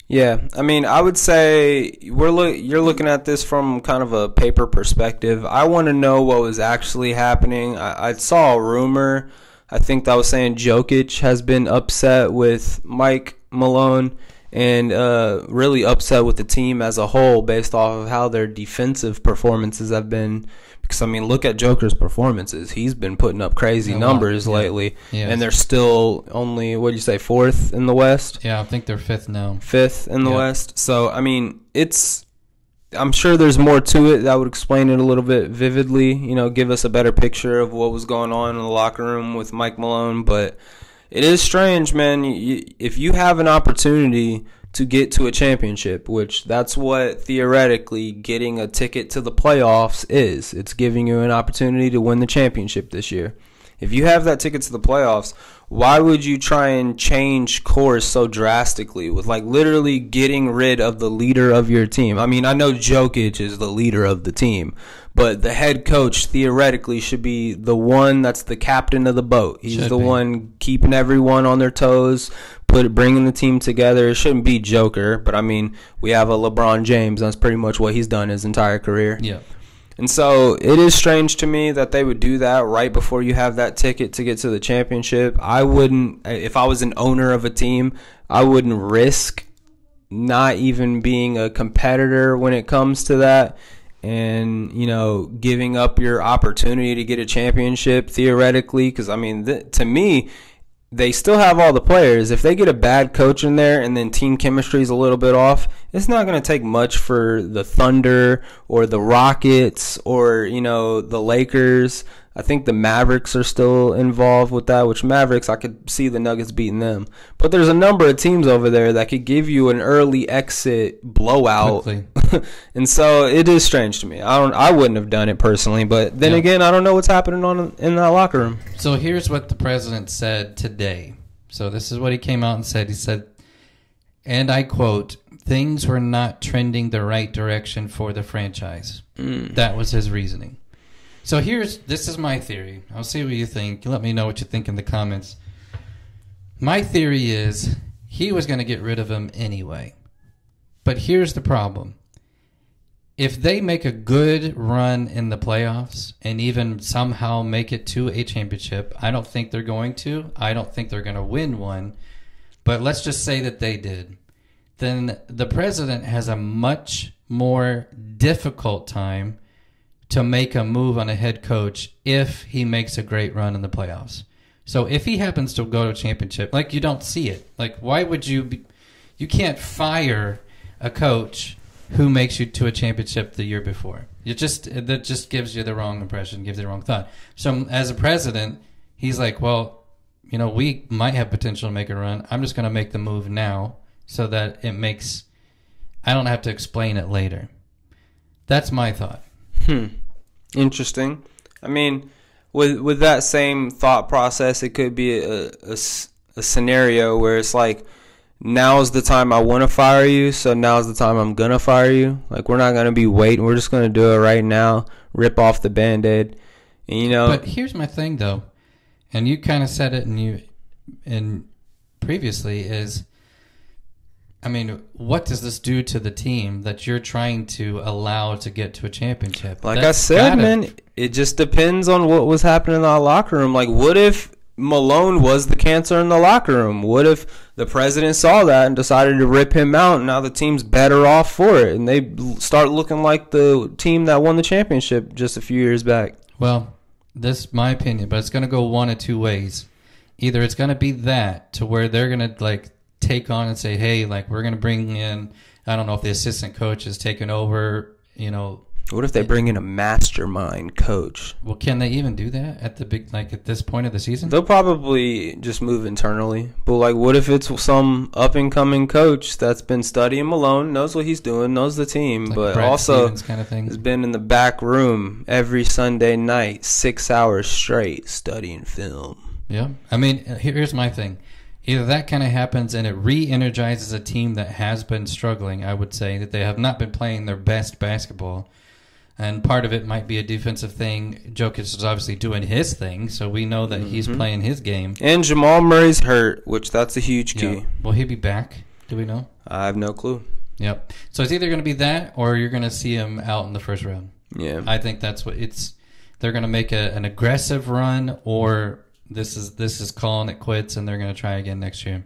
Speaker 1: Yeah, I would say you're looking at this from kind of a paper perspective. I want to know what was actually happening. I saw a rumor. I think that was saying Jokic has been upset with Mike Malone and really upset with the team as a whole based off of how their defensive performances have been. Because, look at Joker's performances. He's been putting up crazy numbers lately. Yes. And they're still only, 4th in the West?
Speaker 2: Yeah, I think they're 5th now.
Speaker 1: 5th in the West. So, I'm sure there's more to it that would explain it a little bit vividly, give us a better picture of what was going on in the locker room with Mike Malone. But it is strange, man. If you have an opportunity to get to a championship, which that's what theoretically getting a ticket to the playoffs is. It's giving you an opportunity to win the championship this year. If you have that ticket to the playoffs, why would you try and change course so drastically with literally getting rid of the leader of your team? I know Jokic is the leader of the team, but the head coach theoretically should be the one that's the captain of the boat. He's the one keeping everyone on their toes, bringing the team together. It shouldn't be Joker, but we have a LeBron James. That's pretty much what he's done his entire career.
Speaker 2: Yeah.
Speaker 1: And so it is strange to me that they would do that right before you have that ticket to get to the championship. I wouldn't, if I was an owner of a team, I wouldn't risk not even being a competitor when it comes to that and, giving up your opportunity to get a championship theoretically. Because, to me, they still have all the players. If they get a bad coach in there and then team chemistry is a little bit off, it's not going to take much for the Thunder or the Rockets or, the Lakers. I think the Mavericks are still involved with that, which Mavericks, I could see the Nuggets beating them. But there's a number of teams over there that could give you an early exit blowout. And so it is strange to me. I wouldn't have done it personally, but then again, I don't know what's happening in that locker room.
Speaker 2: So here's what the president said today. So this is what he came out and said. He said, and I quote, "Things were not trending the right direction for the franchise." That was his reasoning. So this is my theory. I'll see what you think. Let me know what you think in the comments. My theory is he was going to get rid of him anyway. But here's the problem. If they make a good run in the playoffs and even somehow make it to a championship, I don't think they're going to. I don't think they're going to win one. But let's just say that they did. Then the president has a much more difficult time to make a move on a head coach if he makes a great run in the playoffs. So if he happens to go to a championship, you don't see it. Why would you can't fire a coach who makes you to a championship the year before. That just gives you the wrong impression, gives you the wrong thought. So as a president, he's like, well, we might have potential to make a run. I'm just going to make the move now so that I don't have to explain it later. That's my thought.
Speaker 1: Interesting. I mean, with that same thought process, it could be a scenario where it's like, now's the time I want to fire you, so now's the time I'm going to fire you. Like, we're not going to be waiting. We're just going to do it right now, rip off the Band-Aid. And, you know.
Speaker 2: But here's my thing, though, and you kind of said it in previously is, I mean, what does this do to the team that you're trying to allow to get to a championship?
Speaker 1: Like I said, man, it just depends on what was happening in the locker room. Like, what if Malone was the cancer in the locker room? What if the president saw that and decided to rip him out, and now the team's better off for it, and they start looking like the team that won the championship just a few years back?
Speaker 2: Well, this is my opinion, but it's going to go one of two ways. Either it's going to be that to where they're going to, like, take on and say, hey, like, we're going to bring in, I don't know if the assistant coach is taking over, you know.
Speaker 1: What if they bring in a mastermind coach?
Speaker 2: Well, can they even do that at at this point of the season?
Speaker 1: They'll probably just move internally. But, like, what if it's some up-and-coming coach that's been studying Malone, knows what he's doing, knows the team, like but Brad also
Speaker 2: kind of thing.
Speaker 1: Has been in the back room every Sunday night, 6 hours straight, studying film.
Speaker 2: Yeah. I mean, here's my thing. Either that kind of happens and it re-energizes a team that has been struggling, I would say, that they have not been playing their best basketball. And part of it might be a defensive thing. Jokic is obviously doing his thing, so we know that he's playing his game.
Speaker 1: And Jamal Murray's hurt, which that's a huge key.
Speaker 2: Yeah. Will he be back? Do we know?
Speaker 1: I have no clue.
Speaker 2: Yep. So it's either going to be that or you're going to see him out in the first round.
Speaker 1: Yeah.
Speaker 2: I think that's what it's. They're going to make an aggressive run, or this is calling it quits, and they're going to try again next year.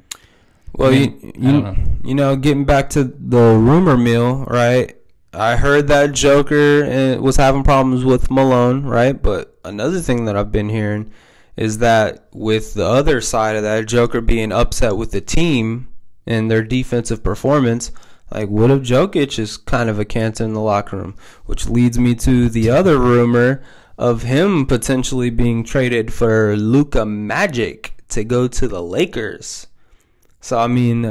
Speaker 1: Well, I don't know. You know, getting back to the rumor mill, right? I heard that Joker was having problems with Malone, right? But another thing that I've been hearing is that with the other side of that, Joker being upset with the team and their defensive performance, like, what if Jokic is kind of a cancer in the locker room? Which leads me to the other rumor of him potentially being traded for Luka Magic to go to the Lakers. So, I mean,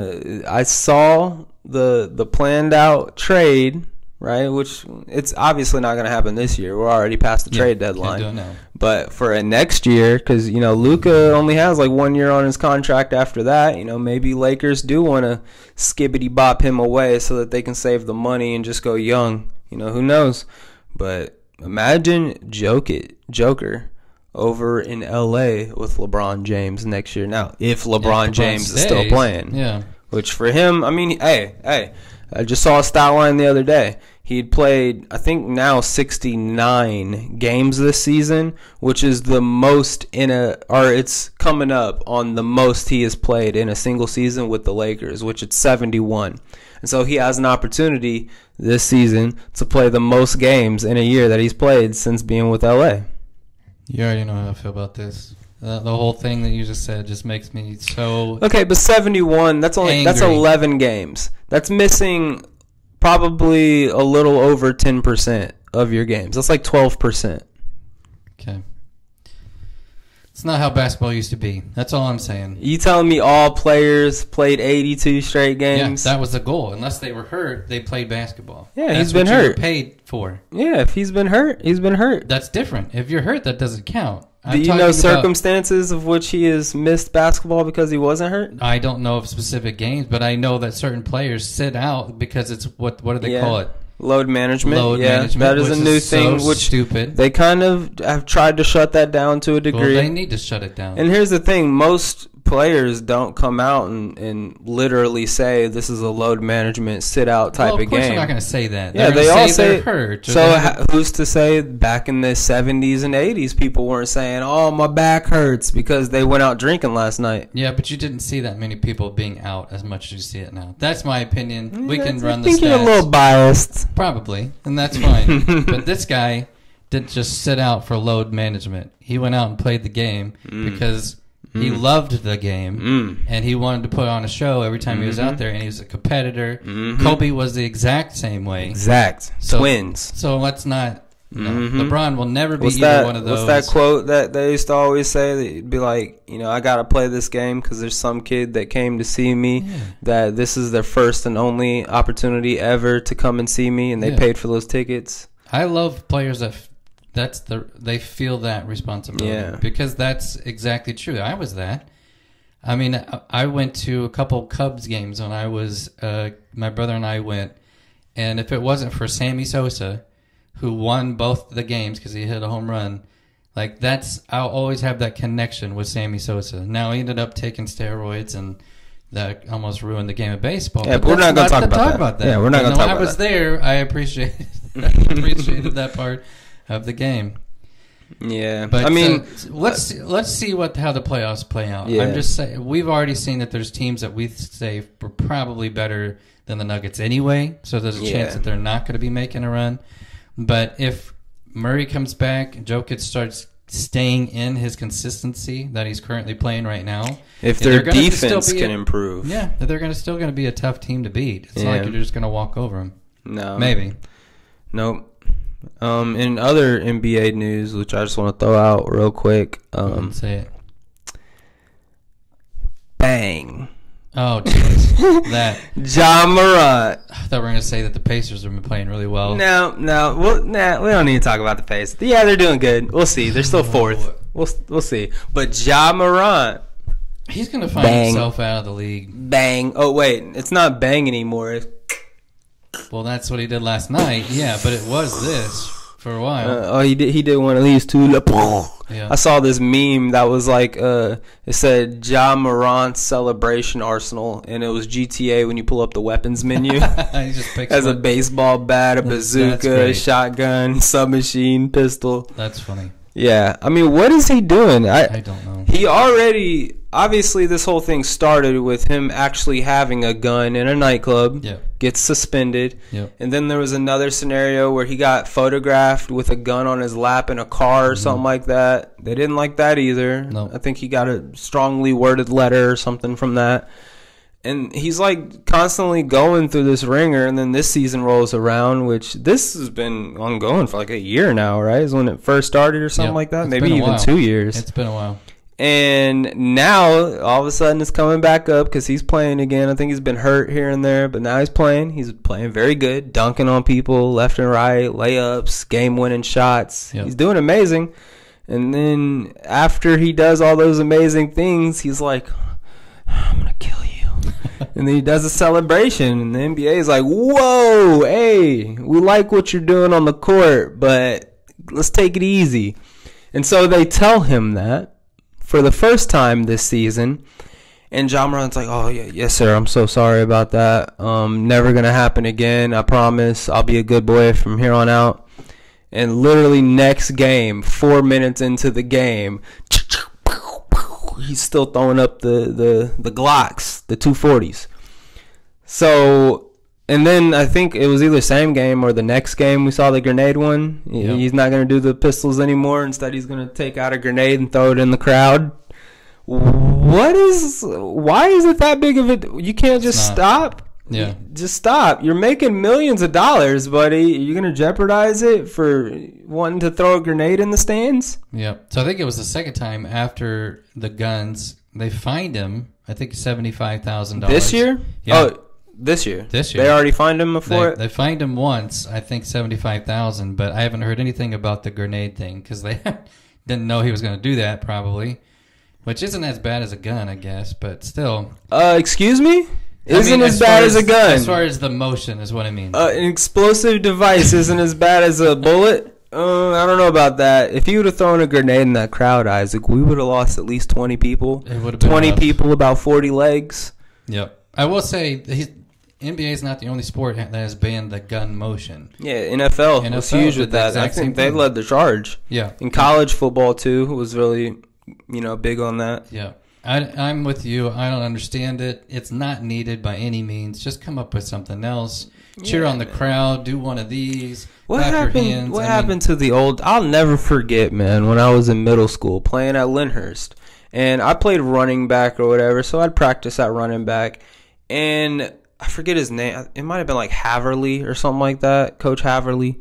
Speaker 1: I saw the planned out trade, right? Which it's obviously not going to happen this year. We're already past the trade deadline.
Speaker 2: Can't do it now.
Speaker 1: But for next year, because, you know, Luka only has like 1 year on his contract after that, you know, maybe Lakers do want to skibbity bop him away so that they can save the money and just go young. You know, who knows? But imagine Joker over in LA with LeBron James next year. Now, if LeBron James is still playing.
Speaker 2: Yeah.
Speaker 1: Which for him, I mean, hey, I just saw a stat line the other day. He'd played, I think now 69 games this season, which is the most it's coming up on the most he has played in a single season with the Lakers, which it's 71. And so he has an opportunity this season to play the most games in a year that he's played since being with LA.
Speaker 2: You already know how I feel about this. The whole thing that you just said just makes me so
Speaker 1: okay, but 71, that's 11 games. That's missing probably a little over 10% of your games. That's like 12%.
Speaker 2: Okay. It's not how basketball used to be. That's all I'm saying.
Speaker 1: You telling me all players played 82 straight games?
Speaker 2: Yeah, that was the goal. Unless they were hurt, they played basketball.
Speaker 1: Yeah, he's been hurt.
Speaker 2: You were paid for.
Speaker 1: Yeah, if he's been hurt, he's been hurt.
Speaker 2: That's different. If you're hurt, that doesn't count.
Speaker 1: Do you know circumstances of which he has missed basketball because he wasn't hurt?
Speaker 2: I don't know of specific games, but I know that certain players sit out because it's what do they call it?
Speaker 1: Load management. That is a new thing, which
Speaker 2: stupid.
Speaker 1: They kind of have tried to shut that down to a degree.
Speaker 2: Well, they need to shut it down.
Speaker 1: And here's the thing: most players don't come out and literally say this is a load management sit out type of game.
Speaker 2: Of course, they're not going to say that.
Speaker 1: Yeah, they all say
Speaker 2: they're hurt.
Speaker 1: So who's to say back in the 70s and 80s people weren't saying, "Oh, my back hurts" because they went out drinking last night?
Speaker 2: Yeah, but you didn't see that many people being out as much as you see it now. That's my opinion. We can run the stats.
Speaker 1: I think you're a little biased.
Speaker 2: Probably, and that's fine. But this guy didn't just sit out for load management. He went out and played the game because he loved the game, and he wanted to put on a show every time he was out there, and he was a competitor. Kobe was the exact same way.
Speaker 1: Twins.
Speaker 2: So let's not No. LeBron will never be either one of those.
Speaker 1: What's that quote that they used to always say? That it'd be like, I got to play this game because there's some kid that came to see me that this is their first and only opportunity ever to come and see me, and they paid for those tickets.
Speaker 2: I love players they feel that responsibility because that's exactly true. I was that. I mean, I went to a couple Cubs games when I was my brother and I went, and if it wasn't for Sammy Sosa, who won both the games because he hit a home run, I'll always have that connection with Sammy Sosa. Now he ended up taking steroids, and that almost ruined the game of baseball.
Speaker 1: Yeah, but we're not going to talk about that. Yeah, we're not going to talk about that.
Speaker 2: When I was there, I appreciated that part of the game.
Speaker 1: Yeah,
Speaker 2: but I mean, let's see how the playoffs play out. Yeah. I'm just saying, we've already seen that there's teams that we say were probably better than the Nuggets anyway, so there's a chance that they're not going to be making a run. But if Murray comes back, Jokic starts staying in his consistency that he's currently playing right now,
Speaker 1: if their defense can improve,
Speaker 2: they're still going to be a tough team to beat. It's not like you're just going to walk over them.
Speaker 1: No,
Speaker 2: maybe.
Speaker 1: Nope. In other NBA news, which I just want to throw out real quick,
Speaker 2: say it.
Speaker 1: Bang.
Speaker 2: Oh, jeez. That.
Speaker 1: Ja Morant.
Speaker 2: I thought we were going to say that the Pacers have been playing really well.
Speaker 1: No. We don't need to talk about the Pacers. Yeah, they're doing good. We'll see. They're still fourth. We'll see. But Ja Morant.
Speaker 2: He's going to find himself out of the league.
Speaker 1: Bang. Oh, wait. It's not bang anymore.
Speaker 2: Well, that's what he did last night. Yeah, but it was this for a while.
Speaker 1: He did one of these too. Yeah. I saw this meme that was like, it said Ja Morant celebration arsenal, and it was GTA when you pull up the weapons menu.
Speaker 2: He just picks
Speaker 1: has a baseball bat, a bazooka, a shotgun, submachine, pistol.
Speaker 2: That's funny.
Speaker 1: Yeah, I mean, what is he doing?
Speaker 2: I don't know.
Speaker 1: He already, obviously, this whole thing started with him actually having a gun in a nightclub.
Speaker 2: Yeah.
Speaker 1: Gets suspended.
Speaker 2: Yep.
Speaker 1: And then there was another scenario where he got photographed with a gun on his lap in a car or something like that. They didn't like that either.
Speaker 2: No.
Speaker 1: I think he got a strongly worded letter or something from that. And he's like constantly going through this ringer, and then this season rolls around, which this has been ongoing for like a year now, right? Is when it first started or something like that. Maybe even 2 years.
Speaker 2: It's been a while.
Speaker 1: And now, all of a sudden, it's coming back up because he's playing again. I think he's been hurt here and there, but now he's playing. He's playing very good, dunking on people left and right, layups, game-winning shots. Yep. He's doing amazing. And then after he does all those amazing things, he's like, I'm going to kill you. And then he does a celebration, and the NBA is like, whoa, hey, we like what you're doing on the court, but let's take it easy. And so they tell him that for the first time this season, and Ja Morant's like, oh, yeah, yes, sir, I'm so sorry about that. Never going to happen again. I promise I'll be a good boy from here on out. And literally next game, 4 minutes into the game, he's still throwing up the Glocks, the 240s. So, and then I think it was either same game or the next game we saw the grenade one. Yep. He's not going to do the pistols anymore. Instead, he's going to take out a grenade and throw it in the crowd. Why is it that big of a... You can't just stop?
Speaker 2: Yeah.
Speaker 1: Just stop. You're making millions of dollars, buddy. You're going to jeopardize it for wanting to throw a grenade in the stands?
Speaker 2: Yep. So I think it was the second time after the guns, they fined him, I think $75,000.
Speaker 1: This year?
Speaker 2: Yeah.
Speaker 1: Oh, this year.
Speaker 2: This year.
Speaker 1: They already fined him before?
Speaker 2: They fined him once, I think $75,000, but I haven't heard anything about the grenade thing because they didn't know he was going to do that probably, which isn't as bad as a gun, I guess, but still.
Speaker 1: Excuse me? Isn't as bad as a gun.
Speaker 2: As far as the motion is what I mean.
Speaker 1: An explosive device isn't as bad as a bullet? I don't know about that. If you would have thrown a grenade in that crowd, Isaac, we would have lost at least 20 people.
Speaker 2: It would have been
Speaker 1: 20
Speaker 2: rough.
Speaker 1: people, about 40 legs.
Speaker 2: Yep. I will say, NBA is not the only sport that has banned the gun motion.
Speaker 1: Yeah, NFL was huge with that. I think they led the charge.
Speaker 2: Yeah.
Speaker 1: In college football, too, was really, big on that.
Speaker 2: Yeah. I'm with you. I don't understand it. It's not needed by any means. Just come up with something else. Cheer on the crowd. Do one of these. Clap your hands.
Speaker 1: What happened to the old... I'll never forget, man, when I was in middle school playing at Lyndhurst. And I played running back or whatever, so I'd practice at running back. And I forget his name. It might have been like Haverly or something like that. Coach Haverly.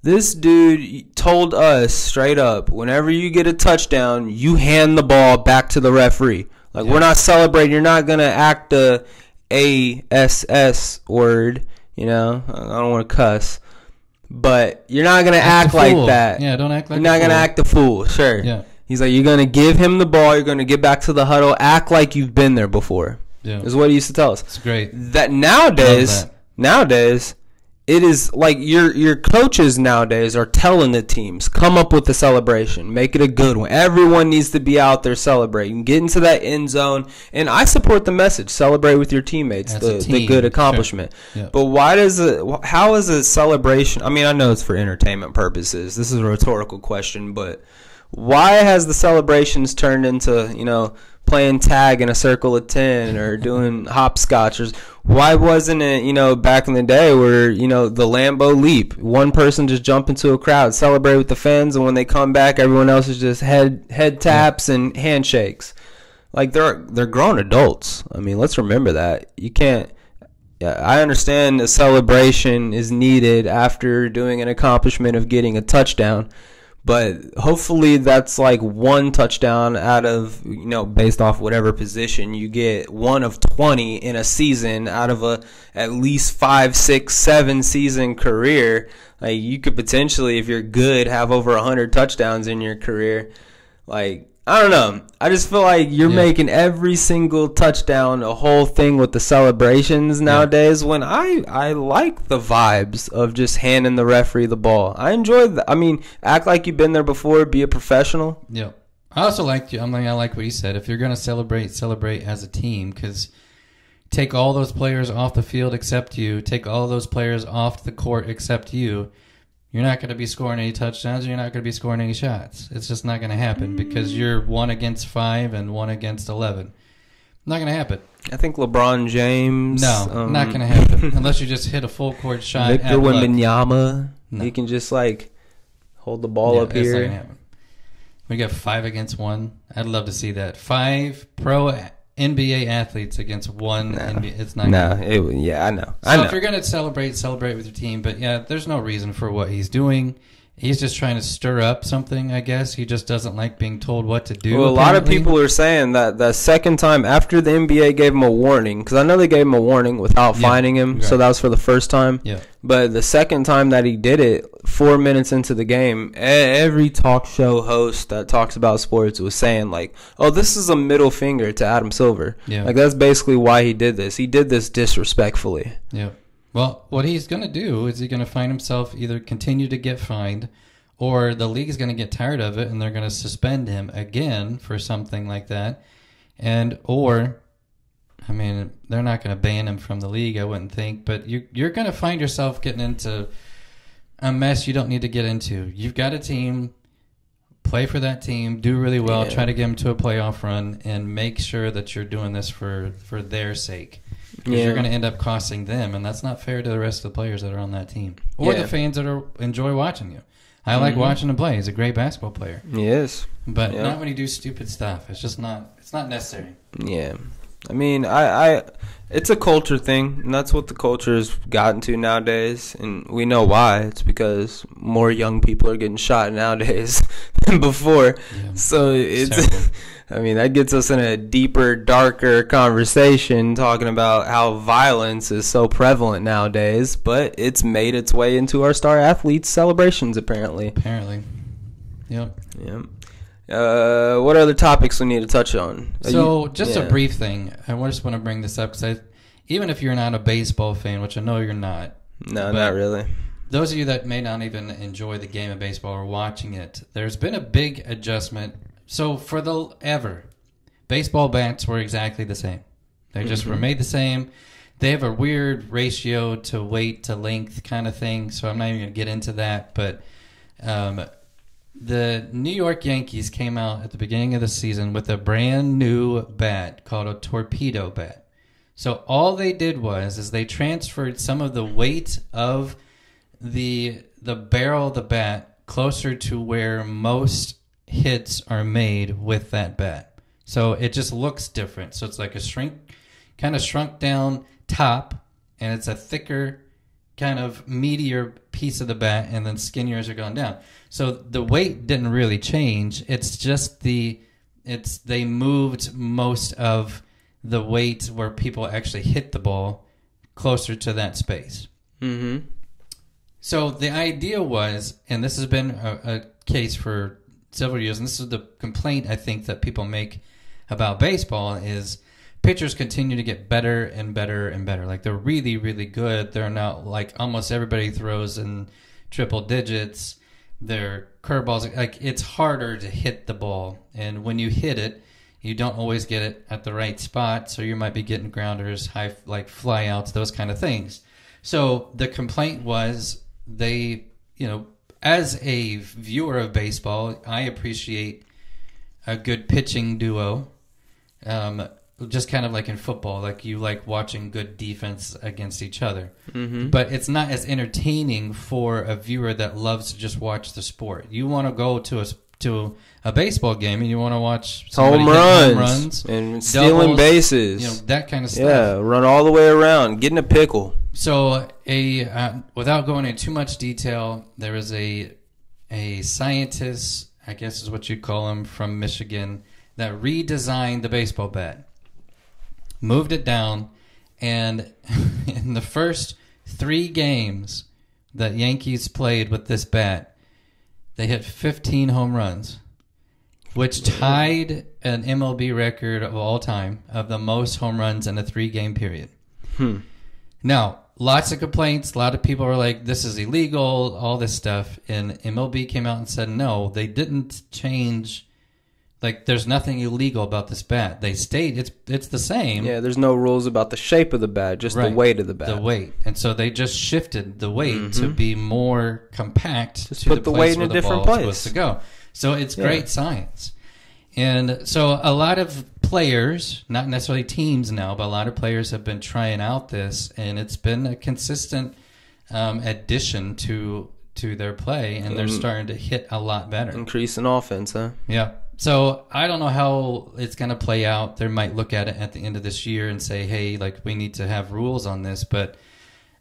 Speaker 1: This dude told us straight up, whenever you get a touchdown, you hand the ball back to the referee. Like, we're not celebrating. You're not going to act the ASS word, you know. I don't want to cuss. But you're not going to act like that.
Speaker 2: Yeah, don't act like
Speaker 1: You're not going to act the fool, sure.
Speaker 2: Yeah.
Speaker 1: He's like, you're going to give him the ball. You're going to get back to the huddle. Act like you've been there before.
Speaker 2: Yeah.
Speaker 1: Is what he used to tell us.
Speaker 2: It's great.
Speaker 1: That nowadays, it is like your coaches nowadays are telling the teams, come up with the celebration. Make it a good one. Everyone needs to be out there celebrating. Get into that end zone. And I support the message. Celebrate with your teammates. The good accomplishment. Sure. Yeah. But how is a celebration? I mean, I know it's for entertainment purposes. This is a rhetorical question, but why has the celebrations turned into, you know, playing tag in a circle of 10 or doing hopscotch? Why wasn't it, you know, back in the day where, you know, the Lambeau leap, one person just jump into a crowd, celebrate with the fans, and when they come back, everyone else is just head taps and handshakes. Like, they're grown adults. I mean, let's remember that. You can't. Yeah, I understand a celebration is needed after doing an accomplishment of getting a touchdown. But hopefully that's like one touchdown out of, you know, based off whatever position you get, 1 of 20 in a season out of a at least 5, 6, 7 season career. Like, you could potentially, if you're good, have over 100 touchdowns in your career. Like, I don't know. I just feel like you're making every single touchdown a whole thing with the celebrations nowadays, when I like the vibes of just handing the referee the ball. I enjoy that. I mean, act like you've been there before. Be a professional.
Speaker 2: Yeah. I also like you. I mean, I like what you said. If you're going to celebrate as a team, because take all those players off the field except you. Take all those players off the court except you. You're not going to be scoring any touchdowns. And you're not going to be scoring any shots. It's just not going to happen because you're 1 against 5 and 1 against 11. Not going to happen.
Speaker 1: I think LeBron James.
Speaker 2: No, not going to happen unless you just hit a full court shot.
Speaker 1: Victor Wembanyama. No. He can just like hold the ball up here. It's not going to happen.
Speaker 2: We got 5 against 1. I'd love to see that. 5 pro NBA athletes against 1 NBA. It's not.
Speaker 1: No, I know.
Speaker 2: So if you're going to celebrate with your team. But yeah, there's no reason for what he's doing. He's just trying to stir up something, I guess. He just doesn't like being told what to do.
Speaker 1: Well, a lot of people are saying that the second time after the NBA gave him a warning, because I know they gave him a warning without fining him, right. So that was for the first time.
Speaker 2: Yeah.
Speaker 1: But the second time that he did it, 4 minutes into the game, every talk show host that talks about sports was saying, like, oh, this is a middle finger to Adam Silver.
Speaker 2: Yeah.
Speaker 1: Like, that's basically why he did this. He did this disrespectfully.
Speaker 2: Yeah. Well, what he's going to do is he's going to find himself either continue to get fined, or the league is going to get tired of it and they're going to suspend him again for something like that. Or, I mean, they're not going to ban him from the league, I wouldn't think, but you're going to find yourself getting into a mess you don't need to get into. You've got a team, play for that team, do really well, try to get them to a playoff run, and make sure that you're doing this for their sake. Because you're going to end up costing them, and that's not fair to the rest of the players that are on that team or the fans that enjoy watching you. I like watching him play. He's a great basketball player.
Speaker 1: He is.
Speaker 2: But not when you do stupid stuff. It's just not. It's not necessary.
Speaker 1: Yeah. I mean, it's a culture thing, and that's what the culture has gotten to nowadays, and we know why. It's because more young people are getting shot nowadays than before. Yeah. So it's I mean, that gets us in a deeper, darker conversation talking about how violence is so prevalent nowadays, but it's made its way into our star athletes' celebrations, apparently.
Speaker 2: Yep.
Speaker 1: What other topics we need to touch on?
Speaker 2: A brief thing. I just want to bring this up because even if you're not a baseball fan, which I know you're not.
Speaker 1: No, not really.
Speaker 2: Those of you that may not even enjoy the game of baseball or watching it, there's been a big adjustment. So baseball bats were exactly the same. They just were made the same. They have a weird ratio to weight to length kind of thing, so I'm not even going to get into that. But the New York Yankees came out at the beginning of the season with a brand new bat called a torpedo bat. So all they did was they transferred some of the weight of the barrel of the bat closer to where most hits are made with that bat. So it just looks different. So it's like a shrunk down top, and it's a thicker kind of meatier piece of the bat, and then skinnier as you're going down. So the weight didn't really change. It's just they moved most of the weight where people actually hit the ball closer to that space.
Speaker 1: Mm-hmm.
Speaker 2: So the idea was, and this has been a case for several years, and this is the complaint I think that people make about baseball, is pitchers continue to get better and better and better. Like, they're really, really good. They're not, like, almost everybody throws in triple digits. Their curveballs, like, it's harder to hit the ball. And when you hit it, you don't always get it at the right spot. So you might be getting grounders, high, like fly outs, those kind of things. So the complaint was as a viewer of baseball, I appreciate a good pitching duo. Just kind of like in football, like you like watching good defense against each other. Mm-hmm. But it's not as entertaining for a viewer that loves to just watch the sport. You want to go to a baseball game and you want to watch
Speaker 1: home runs and stealing
Speaker 2: doubles,
Speaker 1: bases,
Speaker 2: that kind of stuff.
Speaker 1: Yeah, run all the way around, get in a pickle.
Speaker 2: So, without going into too much detail, there was a scientist, I guess is what you'd call him, from Michigan, that redesigned the baseball bat, moved it down, and in the first 3 games that Yankees played with this bat, they hit 15 home runs, which tied an MLB record of all time of the most home runs in a 3-game period. Now, lots of complaints. A lot of people were like, this is illegal, all this stuff. And MLB came out and said, no, they didn't change. Like, there's nothing illegal about this bat. They state it's the same.
Speaker 1: Yeah, there's no rules about the shape of the bat, just the weight of the bat.
Speaker 2: The weight. And so they just shifted the weight to be more compact
Speaker 1: just
Speaker 2: to
Speaker 1: put
Speaker 2: the
Speaker 1: weight
Speaker 2: place
Speaker 1: in
Speaker 2: where
Speaker 1: a
Speaker 2: the
Speaker 1: different
Speaker 2: ball
Speaker 1: place.
Speaker 2: is supposed to go. So it's great science. And so a lot of players, not necessarily teams now, but a lot of players have been trying out this, and it's been a consistent addition to their play, and they're starting to hit a lot better.
Speaker 1: Increase in offense, huh?
Speaker 2: Yeah. So I don't know how it's going to play out. They might look at it at the end of this year and say, hey, like, we need to have rules on this. But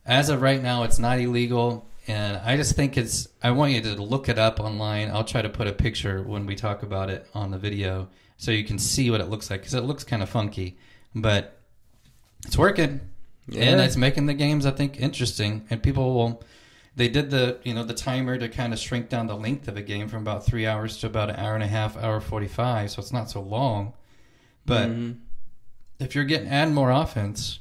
Speaker 2: as of right now, it's not illegal. And I just think I want you to look it up online. I'll try to put a picture when we talk about it on the video so you can see what it looks like, because it looks kind of funky. But it's working. Yeah. And it's making the games, I think, interesting. And they did the timer to kind of shrink down the length of a game from about 3 hours to about an hour and a half, hour 45. So it's not so long. But if you're adding more offense,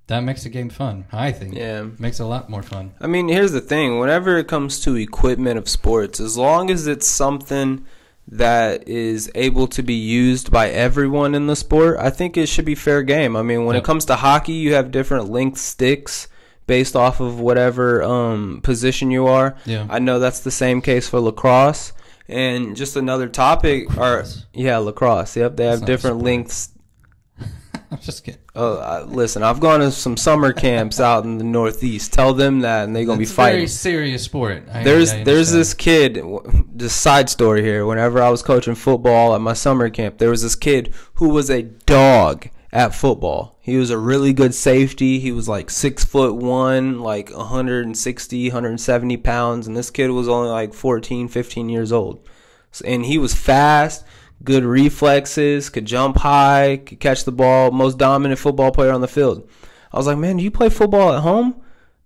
Speaker 2: that makes the game fun, I think.
Speaker 1: Yeah.
Speaker 2: Makes it a lot more fun.
Speaker 1: I mean, here's the thing. Whenever it comes to equipment of sports, as long as it's something that is able to be used by everyone in the sport, I think it should be fair game. I mean, when it comes to hockey, you have different length sticks based off of whatever position you are. Yeah. I know that's the same case for lacrosse. And just another topic, lacrosse. Yep, they have different lengths.
Speaker 2: I'm just kidding.
Speaker 1: Listen, I've gone to some summer camps out in the Northeast. Tell them that, and they're going to be fighting.
Speaker 2: It's a very serious sport.
Speaker 1: There's this kid, just side story here. Whenever I was coaching football at my summer camp, there was this kid who was a dog at football. He was a really good safety. He was like 6'1", like 160, 170 pounds, and this kid was only like 14, 15 years old. And he was fast, good reflexes, could jump high, could catch the ball, most dominant football player on the field. I was like, man, do you play football at home?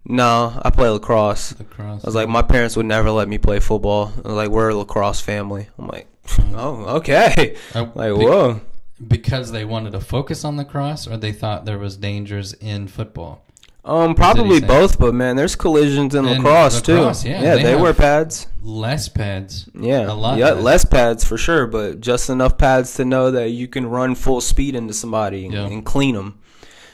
Speaker 1: No, I play lacrosse. I was like, my parents would never let me play football. I was like, we're a lacrosse family. I'm like, oh, okay. Whoa.
Speaker 2: Because they wanted to focus on lacrosse, or they thought there was dangers in football?
Speaker 1: Probably both, but man, there's collisions in lacrosse too. Yeah, they wear pads.
Speaker 2: Less pads.
Speaker 1: Yeah,
Speaker 2: a lot.
Speaker 1: Yeah, less pads for sure, but just enough pads to know that you can run full speed into somebody and clean them.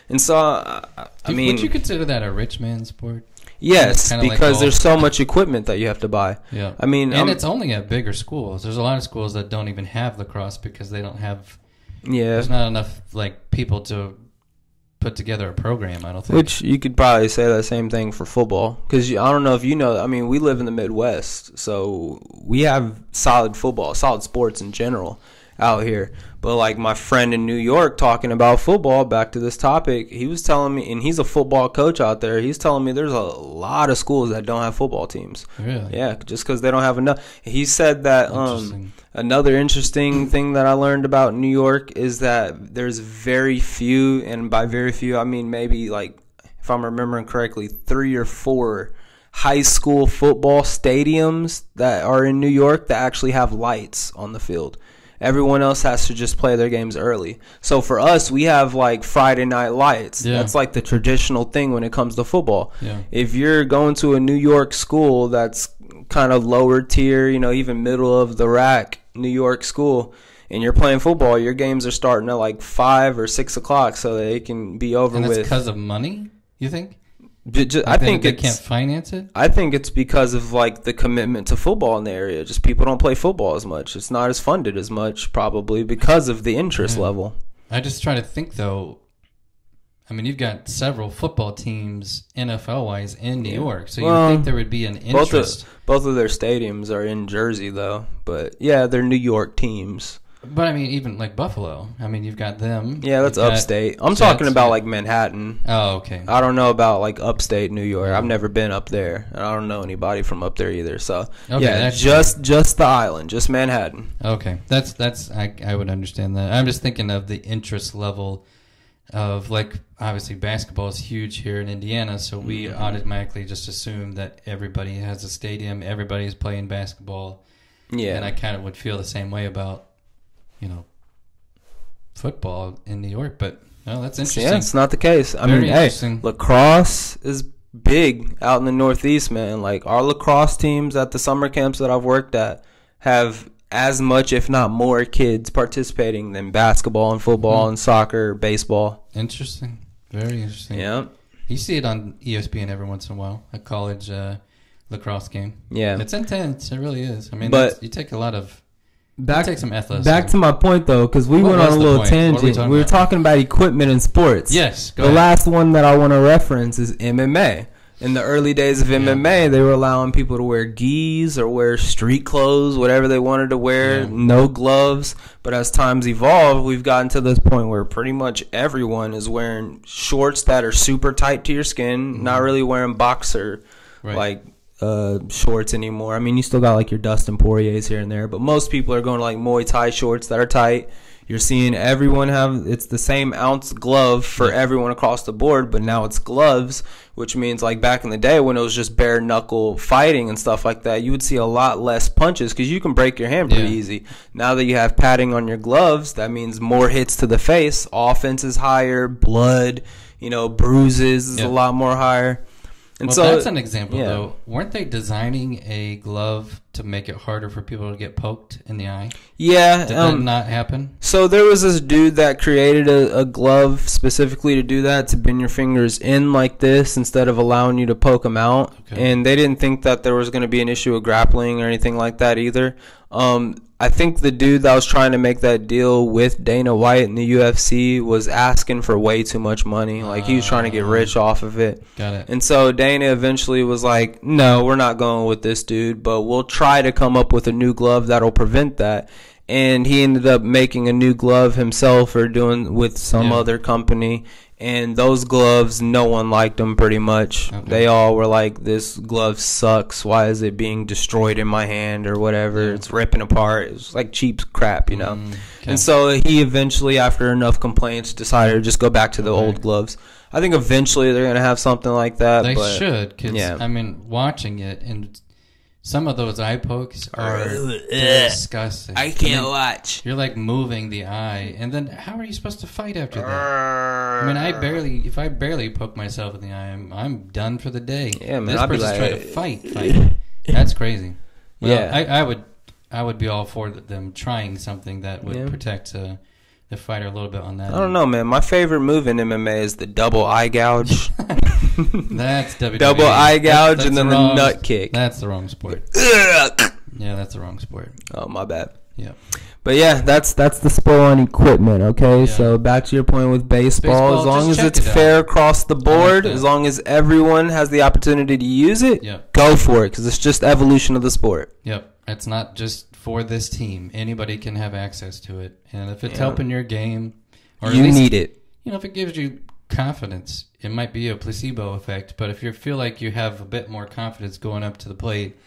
Speaker 1: And so, I mean,
Speaker 2: would you consider that a rich man sport?
Speaker 1: Yes, because there's so much equipment that you have to buy.
Speaker 2: Yeah,
Speaker 1: I mean,
Speaker 2: and it's only at bigger schools. There's a lot of schools that don't even have lacrosse because they don't have. Yeah, there's not enough people to put together a program, I don't think.
Speaker 1: Which you could probably say the same thing for football, because I don't know if you know. I mean, we live in the Midwest, so we have solid football, solid sports in general, out here. But like my friend in New York talking about football, back to this topic, he was telling me, and he's a football coach out there, he's telling me there's a lot of schools that don't have football teams.
Speaker 2: Really?
Speaker 1: Yeah, just because they don't have enough. He said that another interesting thing that I learned about New York is that there's very few, and by very few I mean maybe like, if I'm remembering correctly, 3 or 4 high school football stadiums that are in New York that actually have lights on the field. Everyone else has to just play their games early. So for us, we have like Friday night lights. Yeah. That's like the traditional thing when it comes to football. Yeah. If you're going to a New York school that's kind of lower tier, you know, even middle of the rack New York school, and you're playing football, your games are starting at like 5 or 6 o'clock so that it can be over with.
Speaker 2: And it's because of money, you think?
Speaker 1: I think
Speaker 2: they can't finance it.
Speaker 1: I think it's because of like the commitment to football in the area. Just people don't play football as much. It's not as funded as much, probably because of the interest level.
Speaker 2: I just try to think though. I mean, you've got several football teams NFL wise in New York, so you think there would be an interest.
Speaker 1: Both of their stadiums are in Jersey though, but yeah, they're New York teams.
Speaker 2: But I mean, even like Buffalo. I mean, you've got them.
Speaker 1: Yeah, that's upstate. I'm talking about like Manhattan.
Speaker 2: Oh, okay.
Speaker 1: I don't know about like upstate New York. I've never been up there, and I don't know anybody from up there either. So yeah, just the island, just Manhattan.
Speaker 2: Okay, that's I would understand that. I'm just thinking of the interest level of like obviously basketball is huge here in Indiana, so we automatically just assume that everybody has a stadium, everybody's playing basketball. Yeah, and I kind of would feel the same way about, you know, football in New York, but no, that's interesting. Yeah,
Speaker 1: it's not the case. I mean, hey, lacrosse is big out in the Northeast, man. Like our lacrosse teams at the summer camps that I've worked at have as much, if not more, kids participating than basketball and football and soccer, baseball.
Speaker 2: Interesting. Very interesting.
Speaker 1: Yeah.
Speaker 2: You see it on ESPN every once in a while, a college lacrosse game.
Speaker 1: Yeah.
Speaker 2: It's intense. It really is. I mean, you take a lot of...
Speaker 1: Take some athleticism. Back to my point, though, because we went on a little tangent. We were talking about equipment in sports.
Speaker 2: Yes,
Speaker 1: go ahead. Last one that I want to reference is MMA. In the early days of MMA, they were allowing people to wear gis or wear street clothes, whatever they wanted to wear, no gloves. But as times evolve, we've gotten to this point where pretty much everyone is wearing shorts that are super tight to your skin, not really wearing boxer shorts anymore. I mean, you still got like your Dustin Poiriers here and there, but most people are going to like Muay Thai shorts that are tight. You're seeing everyone it's the same ounce glove for everyone across the board, but now it's gloves, which means like back in the day when it was just bare knuckle fighting and stuff like that, you would see a lot less punches because you can break your hand pretty easy. Now that you have padding on your gloves, that means more hits to the face, offense is higher, blood, bruises is a lot more higher.
Speaker 2: And so that's an example, though. Weren't they designing a glove to make it harder for people to get poked in the eye?
Speaker 1: Yeah.
Speaker 2: Did that not happen?
Speaker 1: So there was this dude that created a glove specifically to do that, to bend your fingers in like this instead of allowing you to poke them out. Okay. And they didn't think that there was going to be an issue of grappling or anything like that either. I think the dude that was trying to make that deal with Dana White in the UFC was asking for way too much money. Like, he was trying to get rich off of it.
Speaker 2: Got it.
Speaker 1: And so Dana eventually was like, no, we're not going with this dude, but we'll try to come up with a new glove that'll prevent that. And he ended up making a new glove himself or doing with some other company. And those gloves, no one liked them pretty much. Okay. They all were like, this glove sucks. Why is it being destroyed in my hand or whatever? It's ripping apart. It's like cheap crap, Okay. And so he eventually, after enough complaints, decided to just go back to the old gloves. I think eventually they're going to have something like that.
Speaker 2: They should, because, I mean, watching it, and some of those eye pokes are disgusting.
Speaker 1: I can't watch.
Speaker 2: You're like moving the eye, and then how are you supposed to fight after that? I mean, if I barely poke myself in the eye, I'm done for the day.
Speaker 1: Yeah, man.
Speaker 2: This person's trying to fight. That's crazy. Well, yeah, I would be all for them trying something that would protect the fighter a little bit on that.
Speaker 1: I don't know, man. My favorite move in MMA is the double eye gouge.
Speaker 2: That's WWE.
Speaker 1: Double eye gouge and then the nut kick.
Speaker 2: That's the wrong sport. Yeah, that's the wrong sport.
Speaker 1: Oh, my bad.
Speaker 2: Yeah.
Speaker 1: But yeah, that's the sport on equipment, okay? Yeah. So back to your point with baseball, as long as it's fair across the board, as long as everyone has the opportunity to use it, go for it, because it's just evolution of the sport.
Speaker 2: Yep. It's not just for this team. Anybody can have access to it. And if it's helping your game, or
Speaker 1: you need it.
Speaker 2: If it gives you confidence, it might be a placebo effect. But if you feel like you have a bit more confidence going up to the plate,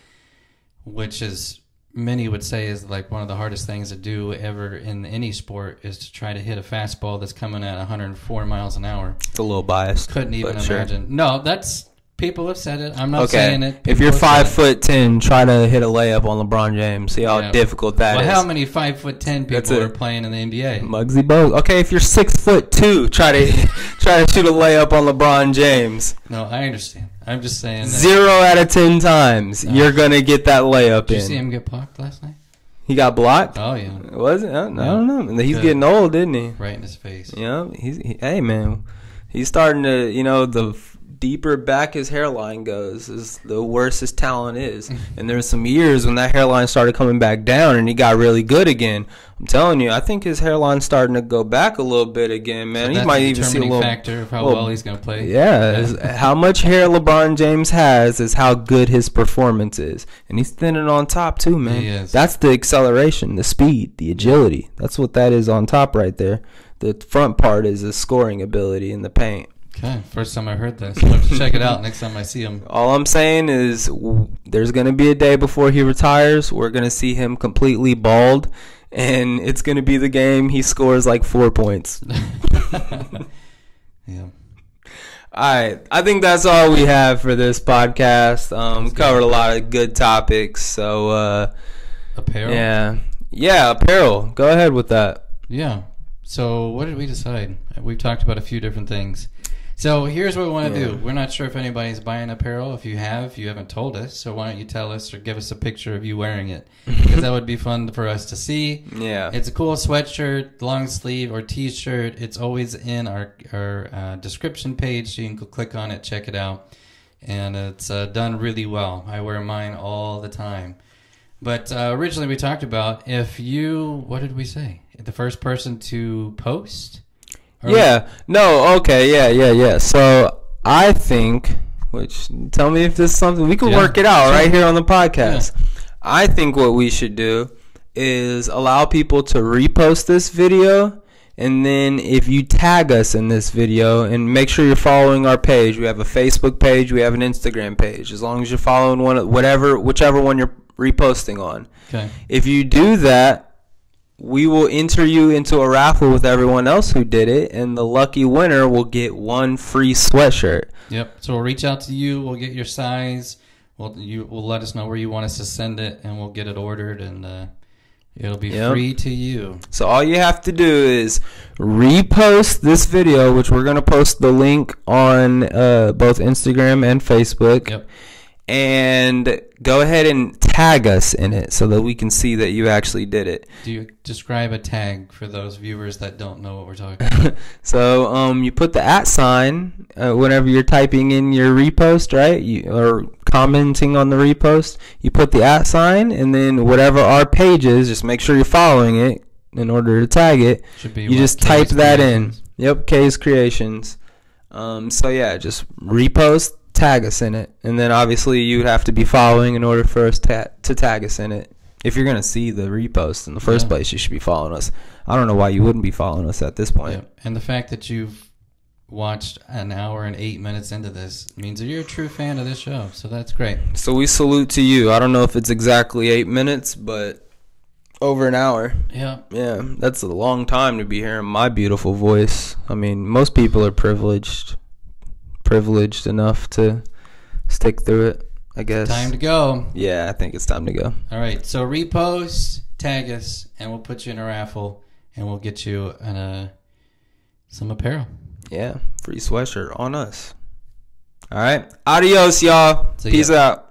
Speaker 2: which is many would say is like one of the hardest things to do ever in any sport, is to try to hit a fastball that's coming at 104 miles an hour.
Speaker 1: It's a little biased.
Speaker 2: Couldn't even imagine.
Speaker 1: Sure.
Speaker 2: No, people have said it. I'm not saying it.
Speaker 1: If you're 5'10", try to hit a layup on LeBron James. See how difficult that is.
Speaker 2: Well, how many 5'10" people are playing in the NBA?
Speaker 1: Muggsy Bogues. Okay, if you're 6'2", try to shoot a layup on LeBron James.
Speaker 2: No, I understand. I'm just saying that
Speaker 1: 0 out of 10 times you're gonna get that layup in.
Speaker 2: Did you see him get blocked last night?
Speaker 1: He got blocked?
Speaker 2: Oh yeah.
Speaker 1: Was it? I don't know. He's getting old, isn't he?
Speaker 2: Right in his face.
Speaker 1: Yeah. Hey man, he's starting to. The deeper back his hairline goes, is the worse his talent is. And there's some years when that hairline started coming back down and he got really good again. I'm telling you, I think his hairline's starting to go back a little bit again, man.
Speaker 2: So
Speaker 1: he might even see a little
Speaker 2: factor of how well he's going to play.
Speaker 1: Yeah, how much hair LeBron James has is how good his performance is. And he's thinning on top too, man.
Speaker 2: He is.
Speaker 1: That's the acceleration, the speed, the agility. That's what that is on top right there. The front part is the scoring ability in the paint.
Speaker 2: Okay, first time I heard this. I'll have to check it out next time I see him.
Speaker 1: All I'm saying is there's going to be a day before he retires. We're going to see him completely bald, and it's going to be the game he scores like 4 points.
Speaker 2: Yeah.
Speaker 1: All right. I think that's all we have for this podcast. We covered a lot of good topics. So,
Speaker 2: apparel?
Speaker 1: Yeah, apparel. Go ahead with that.
Speaker 2: Yeah. So what did we decide? We've talked about a few different things. So here's what we want to do. We're not sure if anybody's buying apparel. If you haven't told us. So why don't you tell us or give us a picture of you wearing it? Because that would be fun for us to see.
Speaker 1: Yeah.
Speaker 2: It's a cool sweatshirt, long sleeve, or T-shirt. It's always in our description page. So you can click on it, check it out. And it's done really well. I wear mine all the time. But originally we talked about what did we say? The first person to post? Yeah.
Speaker 1: So I think, tell me if this is something we can work it out right here on the podcast. Yeah. I think what we should do is allow people to repost this video, and then if you tag us in this video, and make sure you're following our page. We have a Facebook page, we have an Instagram page. As long as you're following whichever one you're reposting on.
Speaker 2: Okay.
Speaker 1: If you do that, we will enter you into a raffle with everyone else who did it, and the lucky winner will get one free sweatshirt.
Speaker 2: Yep. So we'll reach out to you. We'll get your size. We'll let us know where you want us to send it, and we'll get it ordered, and it'll be free to you.
Speaker 1: So all you have to do is repost this video, which we're going to post the link on both Instagram and Facebook.
Speaker 2: Yep.
Speaker 1: And go ahead and tag us in it so that we can see that you actually did it.
Speaker 2: Do you describe a tag for those viewers that don't know what we're talking about?
Speaker 1: So you put the @ whenever you're typing in your repost, right? Or commenting on the repost, you put the @ and then whatever our page is, just make sure you're following it in order to tag it. You just type that in. Yep, K's Creations. So yeah, just repost. Tag us in it, and then obviously you'd have to be following in order for us to tag us in it. If you're going to see the repost in the first place, you should be following us. I don't know why you wouldn't be following us at this point.
Speaker 2: Yeah. And the fact that you've watched an hour and 8 minutes into this means that you're a true fan of this show, so that's great.
Speaker 1: So we salute to you. I don't know if it's exactly 8 minutes, but over an hour.
Speaker 2: Yeah,
Speaker 1: that's a long time to be hearing my beautiful voice. I mean, most people are privileged enough to stick through it, I guess.
Speaker 2: Time to go.
Speaker 1: Yeah, I think it's time to go.
Speaker 2: All right, so repost, tag us, and we'll put you in a raffle, and we'll get you some apparel.
Speaker 1: Yeah, free sweatshirt on us. All right, adios, y'all. Peace out.